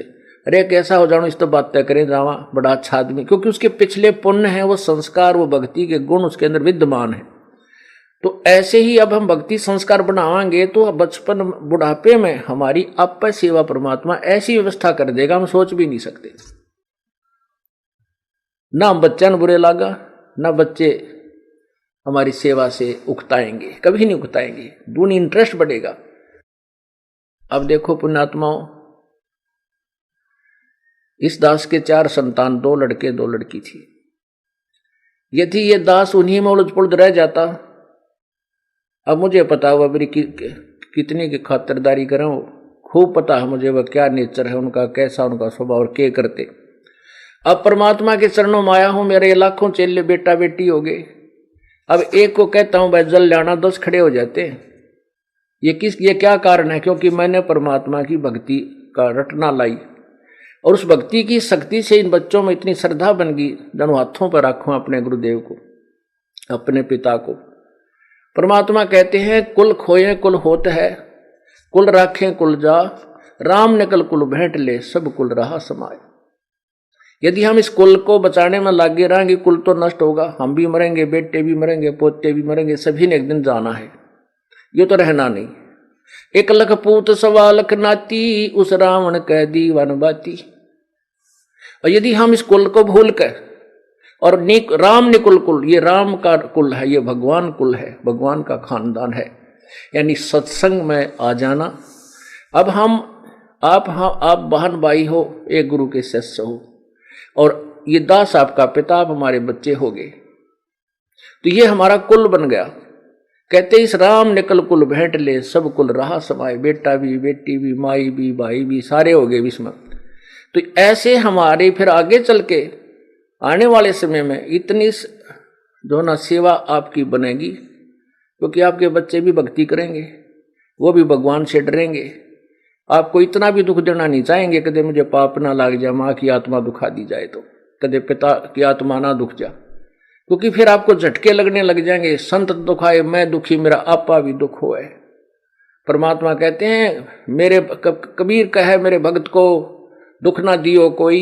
अरे कैसा हो जाओ, इस तो बात तय करें जावा, बड़ा अच्छा आदमी, क्योंकि उसके पिछले पुण्य है, वो संस्कार, वो भक्ति के गुण उसके अंदर विद्यमान है। तो ऐसे ही अब हम भक्ति संस्कार बनावाएंगे, तो बचपन बुढ़ापे में हमारी आप सेवा परमात्मा ऐसी व्यवस्था कर देगा, हम सोच भी नहीं सकते। ना हम बच्चन बुरे लागा, ना बच्चे हमारी सेवा से उकताएंगे, कभी नहीं उकताएंगे, दूनी इंटरेस्ट बढ़ेगा। अब देखो पुण्यात्माओं, इस दास के 4 संतान, 2 लड़के 2 लड़की थी। यदि ये दास उन्हीं में उलझ पुलझ रह जाता, अब मुझे पता हुआ मेरी कितनी की खातिरदारी करें, खूब पता है मुझे वह क्या नेचर है उनका, कैसा उनका स्वभाव और क्या करते। अब परमात्मा के चरणों में आया हूं, मेरे लाखों चेले बेटा बेटी हो गए। अब एक को कहता हूं भाई जल लाना, 10 खड़े हो जाते हैं। ये क्या कारण है? क्योंकि मैंने परमात्मा की भक्ति का रटना लाई, और उस भक्ति की शक्ति से इन बच्चों में इतनी श्रद्धा बन गई, दोनों हाथों पर रखूं अपने गुरुदेव को, अपने पिता को। परमात्मा कहते हैं कुल खोए कुल होत है, कुल राखें कुल जा, राम निकल कुल भेंट ले, सब कुल रहा समाये। यदि हम इस कुल को बचाने में लगे रहेंगे, कुल तो नष्ट होगा, हम भी मरेंगे, बेटे भी मरेंगे, पोते भी मरेंगे, सभी ने एक दिन जाना है, ये तो रहना नहीं। एक लख पूत सवा लख नाती, उस रावण कह दी वन बाती। और यदि हम इस कुल को भूल कर और राम निकुल कुल, ये राम का कुल है, ये भगवान कुल है, भगवान का खानदान है, यानी सत्संग में आ जाना। अब आप बहन भाई हो, एक गुरु के शिष्य हो, और ये दास आपका पिता, आप हमारे बच्चे हो गए, तो ये हमारा कुल बन गया। कहते इस राम निकल कुल भेंट ले, सब कुल रहा समाये। बेटा भी, बेटी भी, माई भी, भाई भी, सारे हो गए इसमें। तो ऐसे हमारे फिर आगे चल के आने वाले समय में इतनी जो ना सेवा आपकी बनेगी, क्योंकि आपके बच्चे भी भक्ति करेंगे, वो भी भगवान से डरेंगे, आपको इतना भी दुख देना नहीं चाहेंगे कदे मुझे पाप ना लग जाए, माँ की आत्मा दुखा दी जाए तो, कदे पिता की आत्मा ना दुख जा, क्योंकि फिर आपको झटके लगने लग जाएंगे। संत दुखाए मैं दुखी, मेरा आपा भी दुख होए। परमात्मा कहते हैं मेरे कबीर कहे मेरे भक्त को दुख ना दियो कोई,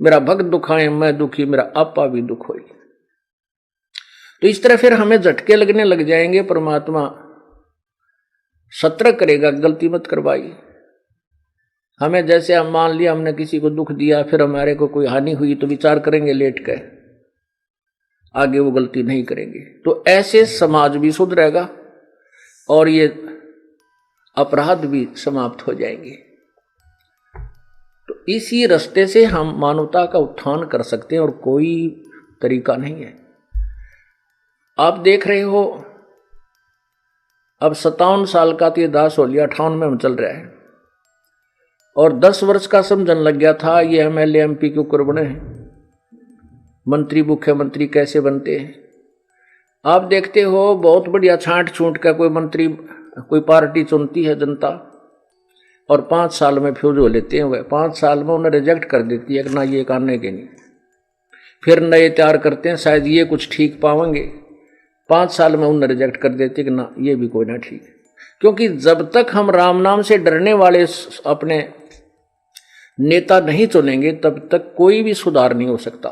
मेरा भक्त दुखाए मैं दुखी, मेरा आपा भी दुख होई। तो इस तरह फिर हमें झटके लगने लग जाएंगे। परमात्मा सतर्क करेगा, गलती मत करवाई। हमें जैसे हम मान लिया हमने किसी को दुख दिया, फिर हमारे को कोई हानि हुई तो विचार करेंगे लेट के, आगे वो गलती नहीं करेंगे। तो ऐसे समाज भी सुधरेगा और ये अपराध भी समाप्त हो जाएंगे। तो इसी रास्ते से हम मानवता का उत्थान कर सकते हैं और कोई तरीका नहीं है। आप देख रहे हो अब 57 साल का तो ये दास हो लिया, 58 में हम चल रहे हैं, और 10 वर्ष का समझन लग गया था ये MLA MP के ऊपर बने हैं, मंत्री मुख्यमंत्री कैसे बनते हैं। आप देखते हो बहुत बढ़िया छांट छूट का कोई मंत्री कोई पार्टी चुनती है जनता, और 5 साल में फ्यूज हो लेते हैं। वह 5 साल में उन्हें रिजेक्ट कर देती है कि ना ये करने के नहीं, फिर नए तैयार करते हैं, शायद ये कुछ ठीक पाएंगे, 5 साल में उन्हें रिजेक्ट कर देते कि ना ये भी कोई ना ठीक। क्योंकि जब तक हम राम नाम से डरने वाले अपने नेता नहीं चुनेंगे तब तक कोई भी सुधार नहीं हो सकता।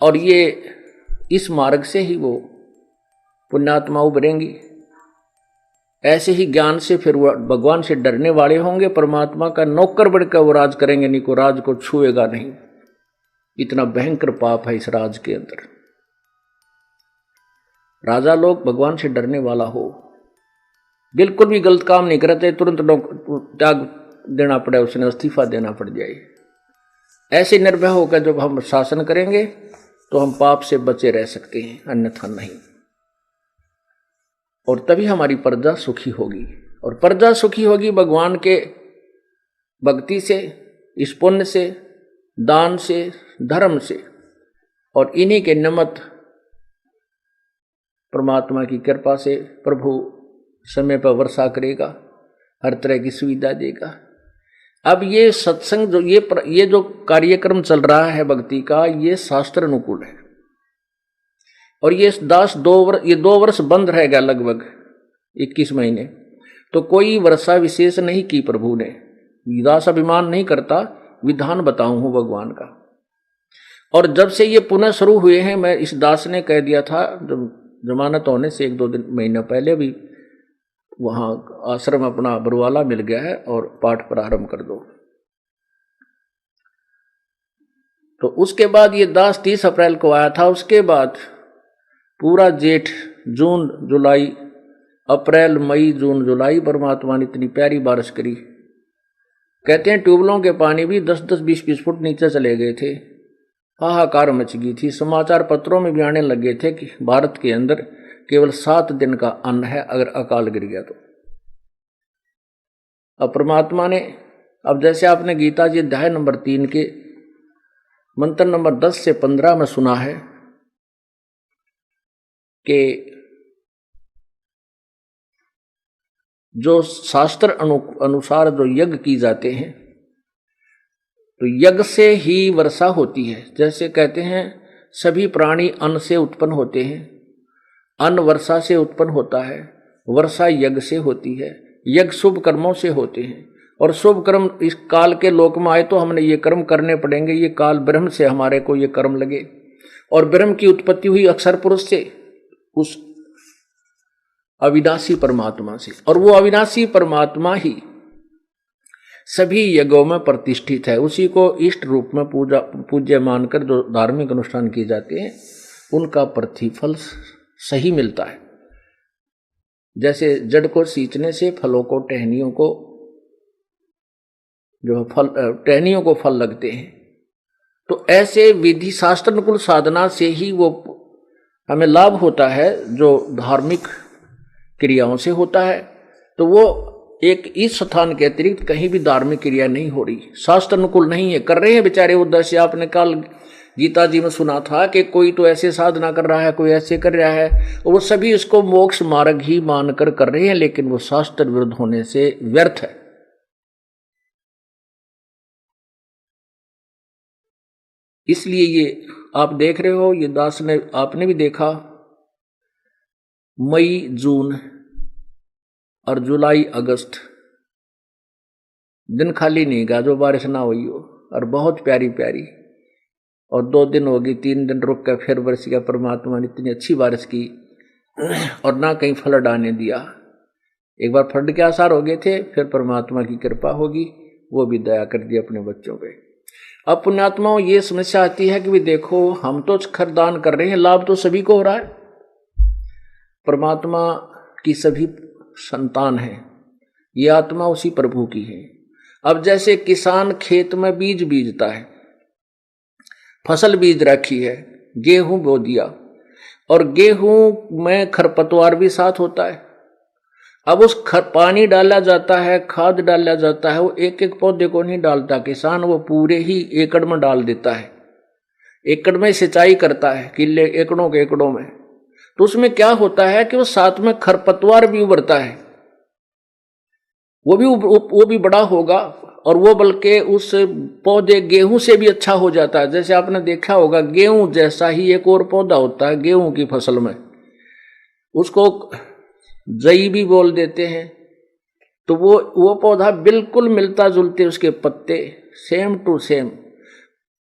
और ये इस मार्ग से ही वो पुण्यात्मा उभरेंगी। ऐसे ही ज्ञान से फिर वो भगवान से डरने वाले होंगे, परमात्मा का नौकर बनकर वो राज करेंगे, नहीं को राज को छुएगा नहीं। इतना भयंकर पाप है इस राज के अंदर। राजा लोग भगवान से डरने वाला हो, बिल्कुल भी गलत काम नहीं करते, तुरंत त्याग देना पड़े, उसने इस्तीफा देना पड़ जाए। ऐसे निर्भय होकर जब हम शासन करेंगे तो हम पाप से बचे रह सकते हैं, अन्यथा नहीं। और तभी हमारी प्रजा सुखी होगी, और प्रजा सुखी होगी भगवान के भक्ति से, इस पुण्य से, दान से, धर्म से, और इन्हीं के निमित्त परमात्मा की कृपा से प्रभु समय पर वर्षा करेगा, हर तरह की सुविधा देगा। अब ये सत्संग जो ये जो कार्यक्रम चल रहा है भक्ति का, ये शास्त्र अनुकूल है, और ये 2 वर्ष बंद रहेगा, लगभग 21 महीने। तो कोई वर्षा विशेष नहीं की प्रभु ने, दास अभिमान नहीं करता, विधान बताऊं हूं भगवान का। और जब से ये पुनः शुरू हुए हैं, मैं इस दास ने कह दिया था जमानत होने से 1-2 महीने पहले भी, वहां आश्रम अपना बरवाला मिल गया है और पाठ प्रारंभ कर दो। तो उसके बाद ये दास 30 अप्रैल को आया था। उसके बाद पूरा जेठ, जून, जुलाई, अप्रैल, मई, जून, जुलाई परमात्मा ने इतनी प्यारी बारिश करी। कहते हैं ट्यूबलों के पानी भी 10-10, 20-20 फुट नीचे चले गए थे। हाहाकार मच गई थी। समाचार पत्रों में भी आने लगे थे कि भारत के अंदर केवल 7 दिन का अन्न है अगर अकाल गिर गया तो। अब परमात्मा ने, अब जैसे आपने गीता जी अध्याय नंबर 3 के मंत्र नंबर 10 से 15 में सुना है कि जो शास्त्र अनुसार जो यज्ञ की जाते हैं, तो यज्ञ से ही वर्षा होती है। जैसे कहते हैं सभी प्राणी अन्न से उत्पन्न होते हैं, अन्न वर्षा से उत्पन्न होता है, वर्षा यज्ञ से होती है। यज्ञ शुभ कर्मों से होते हैं, और शुभ कर्म इस काल के लोक में आए तो हमने ये कर्म करने पड़ेंगे। ये काल ब्रह्म से हमारे को ये कर्म लगे, और ब्रह्म की उत्पत्ति हुई अक्षर पुरुष से, उस अविनाशी परमात्मा से, और वो अविनाशी परमात्मा ही सभी यज्ञों में प्रतिष्ठित है। उसी को इष्ट रूप में पूज्य मानकर जो धार्मिक अनुष्ठान किए जाते हैं उनका प्रतिफल सही मिलता है। जैसे जड़ को सींचने से फलों को टहनियों को जो फल टहनियों को फल लगते हैं, तो ऐसे विधि शास्त्र अनुकूल साधना से ही वो हमें लाभ होता है जो धार्मिक क्रियाओं से होता है। तो वो एक इस स्थान के अतिरिक्त कहीं भी धार्मिक क्रिया नहीं हो रही, शास्त्र अनुकूल नहीं है। कर रहे हैं बेचारे उद्देश्य, आपने कल गीता जी में सुना था कि कोई तो ऐसे साधना कर रहा है, कोई ऐसे कर रहा है, और वो सभी इसको मोक्ष मार्ग ही मानकर कर रहे हैं, लेकिन वो शास्त्र विरुद्ध होने से व्यर्थ है। इसलिए ये आप देख रहे हो, ये दास ने आपने भी देखा, मई जून और जुलाई अगस्त दिन खाली नहीं गा जो बारिश ना हुई हो, और बहुत प्यारी प्यारी, और 2 दिन होगी, 3 दिन रुक कर फिर बरस गया। परमात्मा ने इतनी अच्छी बारिश की और ना कहीं फ्लड आने दिया। एक बार फ्लड के आसार हो गए थे, फिर परमात्मा की कृपा होगी, वो भी दया कर दी अपने बच्चों पे। अब पुण्यात्माओं ये समस्या आती है कि भी देखो हम तो खरदान कर रहे हैं, लाभ तो सभी को हो रहा है, परमात्मा की सभी संतान है, ये आत्मा उसी प्रभु की है। अब जैसे किसान खेत में बीज बीजता है, फसल बीज रखी है, गेहूं बो दिया, और गेहूं में खरपतवार भी साथ होता है। अब उस पानी डाला जाता है, खाद डाला जाता है, वो एक एक पौधे को नहीं डालता किसान, वो पूरे ही एकड़ में डाल देता है, एकड़ में सिंचाई करता है, किले एकड़ों के एकड़ों में। तो उसमें क्या होता है कि वो साथ में खरपतवार भी उभरता है, वो भी बड़ा होगा, और वो बल्कि उस पौधे गेहूं से भी अच्छा हो जाता है। जैसे आपने देखा होगा गेहूं जैसा ही एक और पौधा होता है गेहूं की फसल में, उसको जई भी बोल देते हैं। तो वो पौधा बिल्कुल मिलता जुलते, उसके पत्ते सेम टू सेम।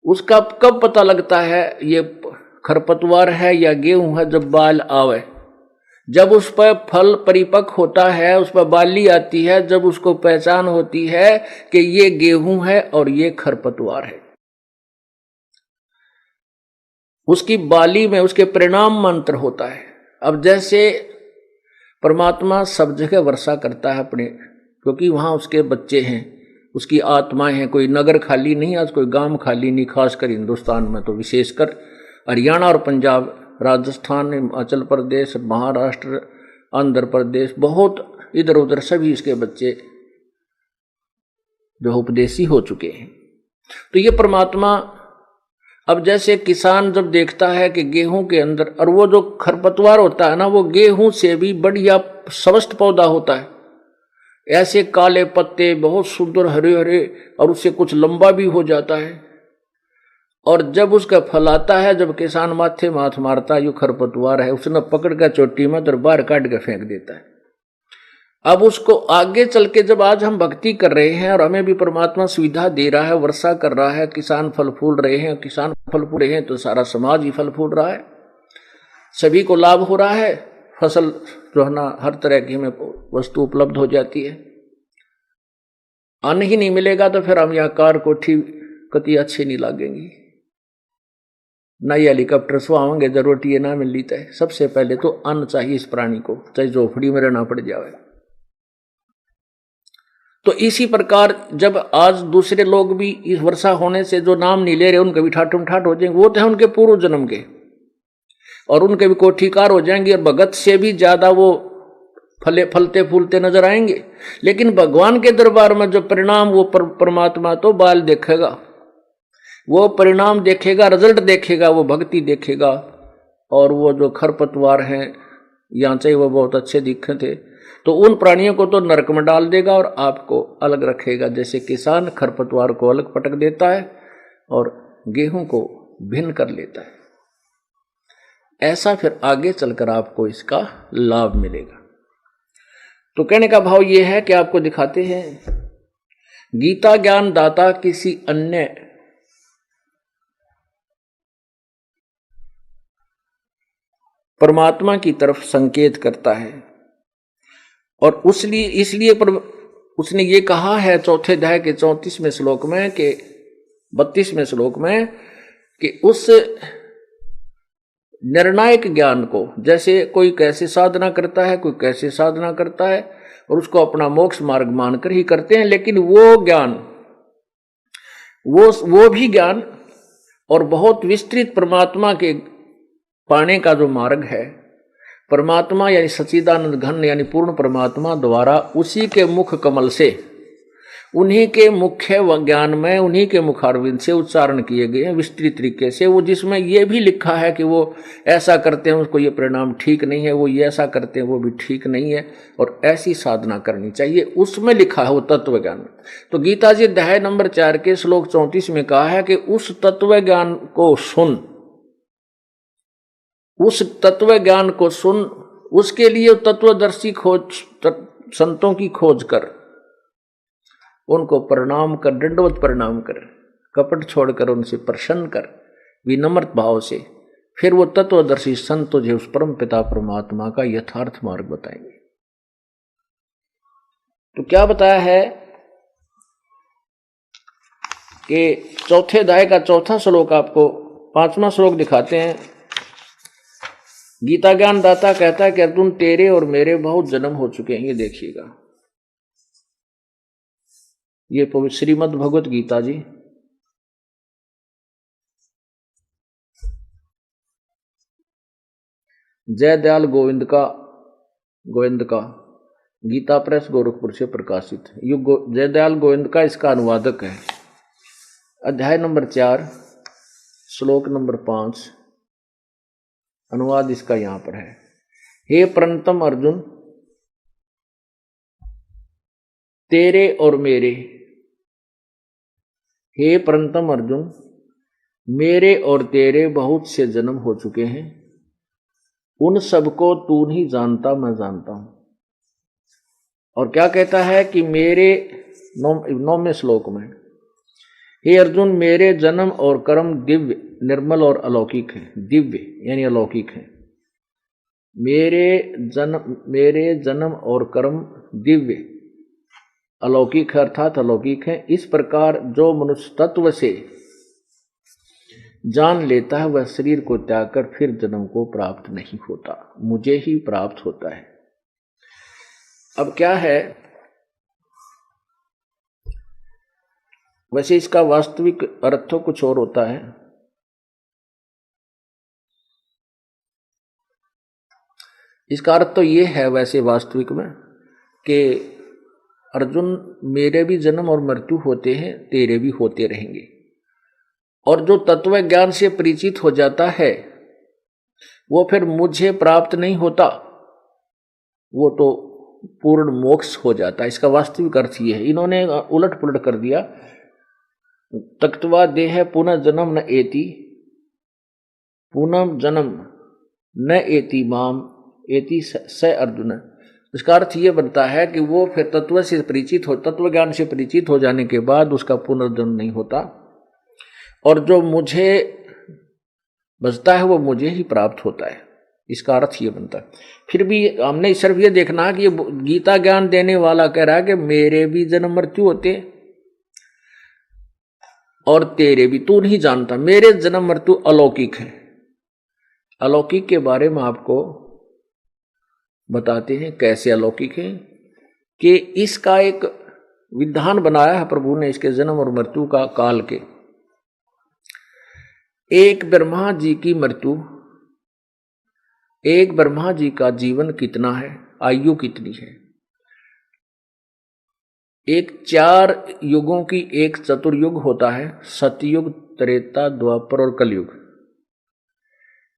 उसका कब पता लगता है ये खरपतवार है या गेहूं है? जब बाल आवे, जब उस पर फल परिपक्व होता है, उस पर बाली आती है, जब उसको पहचान होती है कि ये गेहूं है और ये खरपतवार है। उसकी बाली में उसके परिणाम मंत्र होता है। अब जैसे परमात्मा सब जगह वर्षा करता है अपने, क्योंकि वहां उसके बच्चे हैं, उसकी आत्माएं हैं। कोई नगर खाली नहीं, आज कोई गांव खाली नहीं, खासकर हिंदुस्तान में तो विशेषकर हरियाणा और पंजाब, राजस्थान, हिमाचल प्रदेश, महाराष्ट्र, आंध्र प्रदेश, बहुत इधर उधर सभी इसके बच्चे जो उपदेशी हो चुके हैं। तो ये परमात्मा, अब जैसे किसान जब देखता है कि गेहूं के अंदर, और वो जो खरपतवार होता है ना, वो गेहूं से भी बढ़िया स्वस्थ पौधा होता है, ऐसे काले पत्ते बहुत सुंदर हरे हरे, और उससे कुछ लंबा भी हो जाता है। और जब उसका फल आता है, जब किसान माथे माथ मारता है, यो खरपतवार है, उसने पकड़ कर चोटी में तो बाहर काट के फेंक देता है। अब उसको आगे चल के जब आज हम भक्ति कर रहे हैं और हमें भी परमात्मा सुविधा दे रहा है, वर्षा कर रहा है, किसान फल फूल रहे हैं, किसान फल फूल रहे हैं, तो सारा समाज ही फल फूल रहा है, सभी को लाभ हो रहा है। फसल जो है ना, हर तरह की हमें वस्तु उपलब्ध हो जाती है। अन्न ही नहीं मिलेगा तो फिर हम यहाँ कार कोठी कति अच्छी नहीं लगेंगी, नई हेलीकॉप्टर सुहावेंगे, जरूरत ये ना मिल लीता है। सबसे पहले तो अन्न चाहिए इस प्राणी को, चाहे झोपड़ी में रहना पड़ जाए। तो इसी प्रकार जब आज दूसरे लोग भी इस वर्षा होने से जो नाम नहीं ले रहे, उनके भी ठाटम ठाट हो जाएंगे, वो तो है उनके पूर्व जन्म के, और उनके भी कोठीकार हो जाएंगे, और भगत से भी ज्यादा वो फलते फूलते नजर आएंगे। लेकिन भगवान के दरबार में जो परिणाम, वो परमात्मा तो बाल देखेगा, वो परिणाम देखेगा, रिजल्ट देखेगा, वो भक्ति देखेगा। और वो जो खरपतवार हैं, यहाँ चाहे वो बहुत अच्छे दिखे थे, तो उन प्राणियों को तो नरक में डाल देगा और आपको अलग रखेगा। जैसे किसान खरपतवार को अलग पटक देता है और गेहूं को भिन्न कर लेता है, ऐसा फिर आगे चलकर आपको इसका लाभ मिलेगा। तो कहने का भाव ये है कि आपको दिखाते हैं गीता ज्ञान दाता किसी अन्य परमात्मा की तरफ संकेत करता है। और इसलिए उसने ये कहा है चौथे अध्याय के 34वें श्लोक में कि 32वें श्लोक में कि उस निर्णायक ज्ञान को, जैसे कोई कैसे साधना करता है, कोई कैसे साधना करता है और उसको अपना मोक्ष मार्ग मानकर ही करते हैं, लेकिन वो ज्ञान, वो भी ज्ञान और बहुत विस्तृत परमात्मा के पाने का जो मार्ग है, परमात्मा यानी सच्चिदानंद घन यानी पूर्ण परमात्मा द्वारा उसी के मुख कमल से, उन्हीं के मुख्य ज्ञान में, उन्हीं के मुखारविंद से उच्चारण किए गए हैं विस्तृत तरीके से। वो जिसमें ये भी लिखा है कि वो ऐसा करते हैं उसको ये परिणाम ठीक नहीं है, वो ये ऐसा करते हैं वो भी ठीक नहीं है और ऐसी साधना करनी चाहिए, उसमें लिखा है वो तत्व ज्ञान। तो गीता जी अध्याय नंबर 4 के श्लोक 34 में कहा है कि उस तत्व ज्ञान को सुन, उस तत्व ज्ञान को सुन, उसके लिए तत्वदर्शी खोज, संतों की खोज कर, उनको प्रणाम कर, दंडवत प्रणाम कर, कपट छोड़कर उनसे प्रसन्न कर विनम्र भाव से, फिर वो तत्वदर्शी संत तुझे उस परम पिता परमात्मा का यथार्थ मार्ग बताएंगे। तो क्या बताया है कि चौथे अध्याय का चौथा श्लोक आपको 5वां श्लोक दिखाते हैं। गीता ज्ञान दाता कहता है कि अर्जुन तेरे और मेरे बहुत जन्म हो चुके हैं, ये देखिएगा, ये पवित्र श्रीमद् भगवत गीता जी जयदयाल गोविंद का गीता प्रेस गोरखपुर से प्रकाशित है। ये जयदयाल गोविंद का इसका अनुवादक है। अध्याय नंबर 4 श्लोक नंबर 5 अनुवाद इसका यहां पर है। हे प्रणतम अर्जुन, तेरे और मेरे, हे प्रणतम अर्जुन, मेरे और तेरे बहुत से जन्म हो चुके हैं, उन सबको तू नहीं जानता, मैं जानता हूं। और क्या कहता है कि मेरे 9वें श्लोक में, हे अर्जुन मेरे जन्म और कर्म दिव्य, निर्मल और अलौकिक है। दिव्य यानी अलौकिक है। मेरे जन्म और कर्म दिव्य अलौकिक है, अर्थात अलौकिक है। इस प्रकार जो मनुष्य तत्व से जान लेता है वह शरीर को त्याग कर फिर जन्म को प्राप्त नहीं होता, मुझे ही प्राप्त होता है। अब क्या है, वैसे इसका वास्तविक अर्थ तो कुछ और होता है। इसका अर्थ तो ये है वैसे वास्तविक में कि अर्जुन मेरे भी जन्म और मृत्यु होते हैं, तेरे भी होते रहेंगे। और जो तत्व ज्ञान से परिचित हो जाता है वो फिर मुझे प्राप्त नहीं होता, वो तो पूर्ण मोक्ष हो जाता है। इसका वास्तविक अर्थ ये है। इन्होंने उलट पुलट कर दिया। तक्त्वा देह पुनः जन्म न एति, पुनः जन्म न एति माम एति स अर्जुन। इसका अर्थ ये बनता है कि वो फिर तत्व से परिचित हो, तत्व ज्ञान से परिचित हो जाने के बाद उसका पुनर्जन्म नहीं होता और जो मुझे बचता है वो मुझे ही प्राप्त होता है। इसका अर्थ ये बनता है। फिर भी हमने सिर्फ ये देखना कि ये गीता ज्ञान देने वाला कह रहा है कि मेरे भी जन्म मृत्यु होते और तेरे भी, तू नहीं जानता। मेरे जन्म मृत्यु अलौकिक है। अलौकिक के बारे में आपको बताते हैं कैसे अलौकिक है, कि इसका एक विधान बनाया है प्रभु ने इसके जन्म और मृत्यु का काल के। एक ब्रह्मा जी की मृत्यु, एक ब्रह्मा जी का जीवन कितना है, आयु कितनी है। एक 4 युगों की एक चतुर्युग होता है, सतयुग, त्रेता, द्वापर और कलयुग।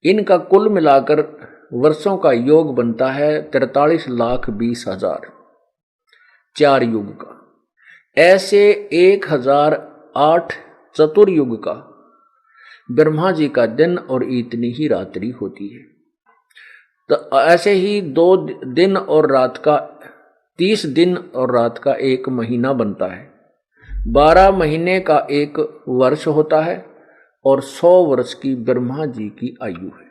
इनका कुल मिलाकर वर्षों का योग बनता है 43,20,000 4 युग का। ऐसे 1008 चतुर्युग का ब्रह्मा जी का दिन और इतनी ही रात्रि होती है। तो ऐसे ही 2 दिन और रात का 30 दिन और रात का एक महीना बनता है। 12 महीने का एक वर्ष होता है और 100 वर्ष की ब्रह्मा जी की आयु है।